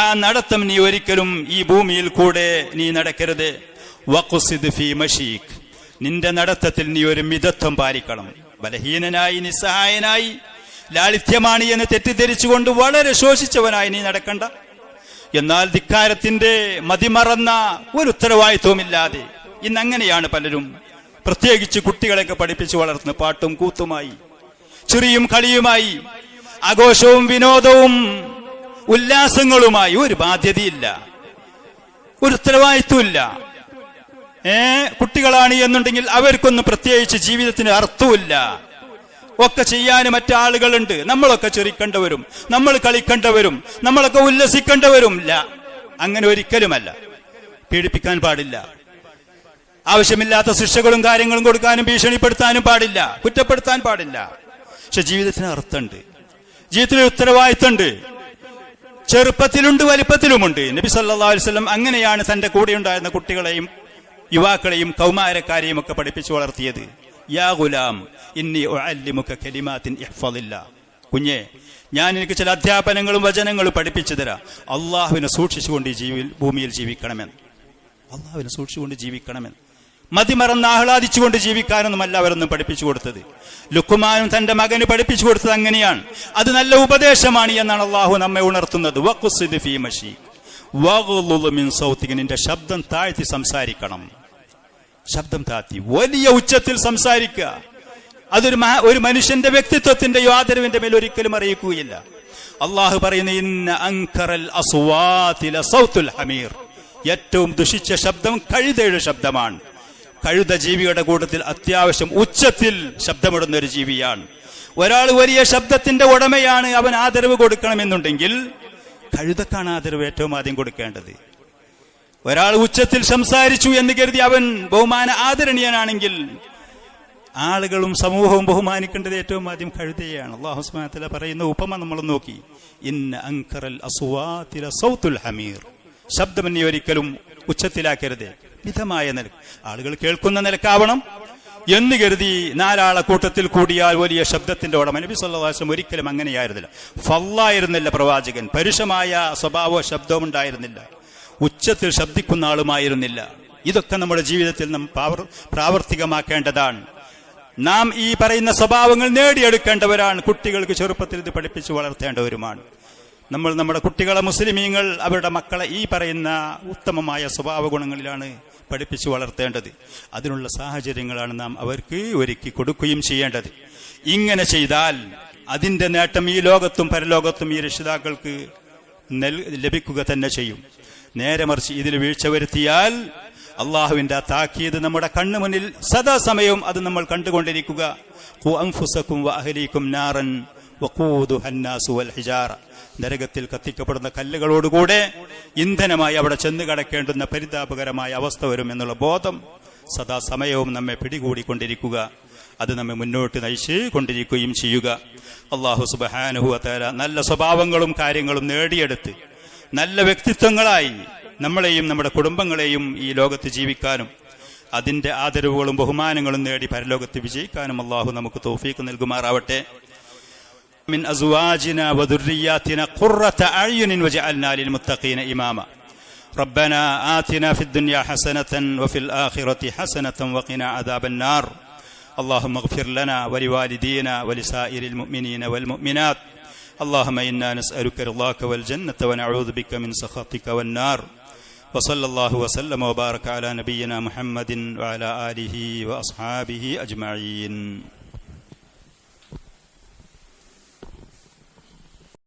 ആ നടത്തം നീ ഒരിക്കലും ഈ ഭൂമിയിൽ കൂടെ നീ നടക്കരുത്. വഖ്സിദ് ഫീ മശീക്. നിന്റെ നടത്തത്തിൽ നീ ഒരു മിതത്വം പാലിക്കണം. ബലഹീനനായി നിസ്സഹായനായി ലാളിത്യമാണ് എന്ന് തെറ്റിദ്ധരിച്ചുകൊണ്ട് വളരെ ശോഷിച്ചവനായി നീ നടക്കണ്ട. എന്നാൽ ധിക്കാരത്തിന്റെ മതിമറന്ന ഒരു ഉത്തരവാദിത്വമില്ലാതെ ഇന്നങ്ങനെയാണ് പലരും, പ്രത്യേകിച്ച് കുട്ടികളെയൊക്കെ പഠിപ്പിച്ചു വളർത്തുന്ന പാട്ടും കൂത്തുമായി, ചിറിയും കളിയുമായി, ആഘോഷവും വിനോദവും ഉല്ലാസങ്ങളുമായി ഒരു ബാധ്യതയില്ല. ഒരു ഉത്തരവാദിത്വമില്ല. കുട്ടികളാണ് എന്നുണ്ടെങ്കിൽ അവർക്കൊന്നും പ്രത്യേകിച്ച് ജീവിതത്തിന് അർത്ഥമില്ല. ഒക്കെ ചെയ്യാൻ മറ്റാളുകളുണ്ട്. നമ്മളൊക്കെ ചെറിക്കേണ്ടവരും, നമ്മൾ കളിക്കേണ്ടവരും, നമ്മളൊക്കെ ഉല്ലസിക്കേണ്ടവരും. ഇല്ല, അങ്ങനെ ഒരിക്കലുമല്ല. പീഡിപ്പിക്കാൻ പാടില്ല. ആവശ്യമില്ലാത്ത ശിക്ഷകളും കാര്യങ്ങളും കൊടുക്കാനും ഭീഷണിപ്പെടുത്താനും പാടില്ല, കുറ്റപ്പെടുത്താൻ പാടില്ല. പക്ഷെ ജീവിതത്തിന് അർത്ഥമുണ്ട്, ജീവിതത്തിന് ഉത്തരവാദിത്തമുണ്ട്. ചെറുപ്പത്തിലുണ്ട്, വലിപ്പത്തിലുമുണ്ട്. നബി സല്ലല്ലാഹു അലൈഹി വസല്ലം അങ്ങനെയാണ് തന്റെ കൂടെ ഉണ്ടായിരുന്ന കുട്ടികളെയും യുവാക്കളെയും കൗമാരക്കാരെയും ഒക്കെ പഠിപ്പിച്ചു വളർത്തിയത്. യാ ഗുലാം ഇന്നി ഉഅല്ലിമുക കലിമാത്തിൻ ഇഹ്ഫളില്ലാ. കുഞ്ഞേ, ഞാൻ എനിക്ക് ചില അധ്യാപനങ്ങളും വചനങ്ങളും പഠിപ്പിച്ചു തരാം. അള്ളാഹുവിനെ സൂക്ഷിച്ചുകൊണ്ട് ഈ ഭൂമിയിൽ ജീവിക്കണമെന്ന്. അള്ളാഹുവിനെ സൂക്ഷിച്ചുകൊണ്ട് ജീവിക്കണമെന്ന്. മതിമറന്ന് ആഹ്ലാദിച്ചുകൊണ്ട് ജീവിക്കാനൊന്നുമല്ല അവരൊന്നും പഠിപ്പിച്ചു കൊടുത്തത്. ലുക്മാനും തന്റെ മകന് പഠിപ്പിച്ചു കൊടുത്തത് അങ്ങനെയാണ്. അത് നല്ല ഉപദേശമാണ് എന്നാണ് അള്ളാഹു നമ്മെ ഉണർത്തുന്നത്. വഖ്സിദ് ഫീ മശീക് വഗ്ളുദ് മിൻ സൗതിക. നിന്റെ ശബ്ദം താഴ്ത്തി സംസാരിക്കണം. ശബ്ദം താഴ്ത്തി വലിയ ഉച്ചത്തിൽ സംസാരിക്കുക. അതൊരു ഒരു മനുഷ്യന്റെ വ്യക്തിത്വത്തിന്റെയോ ആദരവിന്റെ മേൽ ഒരിക്കലും അറിയിക്കുകയില്ല. അള്ളാഹു പറയുന്ന ഇന്ന അൻകറൽ അസ്വാതി ലസൗതുൽ ഹമീർ. ഏറ്റവും ദുഷിച്ച ശബ്ദം കഴുതയുടെ ശബ്ദമാണ്. കഴുത ജീവിയുടെ കൂട്ടത്തിൽ അത്യാവശ്യം ഉച്ചത്തിൽ ശബ്ദമിടുന്ന ഒരു ജീവിയാണ്. ഒരാൾ വലിയ ശബ്ദത്തിന്റെ ഉടമയാണ്, അവൻ ആദരവ് കൊടുക്കണമെന്നുണ്ടെങ്കിൽ കഴുതക്കാണ് ആദരവ് ഏറ്റവും ആദ്യം കൊടുക്കേണ്ടത്. ഒരാൾ ഉച്ചത്തിൽ സംസാരിച്ചു എന്ന് കരുതി അവൻ ബഹുമാന ആദരണീയനാണെങ്കിൽ ആളുകളും സമൂഹവും ബഹുമാനിക്കേണ്ടത് ഏറ്റവും ആദ്യം കഴുതയാണ്. അല്ലാഹു സുബ്ഹാനഹു വ തആല പറയുന്ന ഉപമ നമ്മൾ നോക്കി. ഇന്ന അൻകറൽ അസ്വാതി ലസൗതുൽ ഹമീർ. ശബ്ദം നീ ഒരിക്കലും ഉച്ചത്തിലാക്കരുത്, മിതമായ നിലക്ക്, ആളുകൾ കേൾക്കുന്ന നിലക്കാവണം എന്ന് കരുതി നാലാളെ കൂട്ടത്തിൽ കൂടിയാൽ വലിയ ശബ്ദത്തിന്റെ ഉടമ. നബി സല്ലല്ലാഹു അലൈഹി വസല്ലം ഒരിക്കലും അങ്ങനെയായിരുന്നില്ല. ഫള്ളായിരുന്നില്ല പ്രവാചകൻ. പരുഷമായ സ്വഭാവവും ശബ്ദവും ഉണ്ടായിരുന്നില്ല. ഉച്ചത്തിൽ ശബ്ദിക്കുന്ന ആളുമായിരുന്നില്ല. ഇതൊക്കെ നമ്മുടെ ജീവിതത്തിൽ നാം പ്രാവർത്തികമാക്കേണ്ടതാണ്. നാം ഈ പറയുന്ന സ്വഭാവങ്ങൾ നേടിയെടുക്കേണ്ടവരാണ്. കുട്ടികൾക്ക് ചെറുപ്പത്തിൽ ഇത് പഠിപ്പിച്ചു വളർത്തേണ്ടവരുമാണ്. നമ്മൾ നമ്മുടെ കുട്ടികളെ, മുസ്ലിമീങ്ങൾ അവരുടെ മക്കളെ ഈ പറയുന്ന ഉത്തമമായ സ്വഭാവ ഗുണങ്ങളിലാണ് പഠിപ്പിച്ചു വളർത്തേണ്ടത്. അതിനുള്ള സാഹചര്യങ്ങളാണ് നാം അവർക്ക് ഒരുക്കി കൊടുക്കുകയും ചെയ്യേണ്ടത്. ഇങ്ങനെ ചെയ്താൽ അതിന്റെ നേട്ടം ഈ ലോകത്തും പരലോകത്തും ഈ രക്ഷിതാക്കൾക്ക് ലഭിക്കുക തന്നെ ചെയ്യും. നേരെ മറിച്ച് ഇതിൽ വീഴ്ച വരുത്തിയാൽ അള്ളാഹുവിന്റെ താക്കീത് നമ്മുടെ കണ്ണു മുന്നിൽ സദാസമയവും അത് നമ്മൾ കണ്ടുകൊണ്ടിരിക്കുക. ഖു അൻഫുസകും വഅഹ്ലീകും നാറൻ വഖൂദുഹൻ നാസു വൽ ഹിജാറ. നരകത്തിൽ കത്തിക്കപ്പെടുന്ന കല്ലുകളോടുകൂടെ ഇന്ധനമായി അവിടെ ചെന്ന് കടക്കേണ്ടുന്ന പരിതാപകരമായ അവസ്ഥ വരും എന്നുള്ള ബോധം സദാസമയവും നമ്മെ പിടികൂടിക്കൊണ്ടിരിക്കുക. അത് നമ്മെ മുന്നോട്ട് നയിച്ച് കൊണ്ടിരിക്കുകയും ചെയ്യുക. അല്ലാഹു സുബ്ഹാനഹു വ തആല നല്ല സ്വഭാവങ്ങളും കാര്യങ്ങളും നേടിയെടുത്ത് നല്ല വ്യക്തിത്വങ്ങളായി നമ്മളെയും നമ്മുടെ കുടുംബങ്ങളെയും ഈ ലോകത്ത് ജീവിക്കാനും അതിന്റെ ആദരവുകളും ബഹുമാനങ്ങളും നേടി പരലോകത്ത് വിജയിക്കാനും അല്ലാഹു നമുക്ക് തൗഫീഖ് നൽകുമാറാവട്ടെ. من أزواجنا وذرياتنا قرة أعين وجعلنا للمتقين إماما. ربنا آتنا في الدنيا حسنة وفي الآخرة حسنة وقنا عذاب النار. اللهم اغفر لنا ولوالدينا ولسائر المؤمنين والمؤمنات. اللهم إنا نسألك رضاك والجنة ونعوذ بك من سخطك والنار. وصلى الله وسلم وبارك على نبينا محمد وعلى آله وأصحابه أجمعين.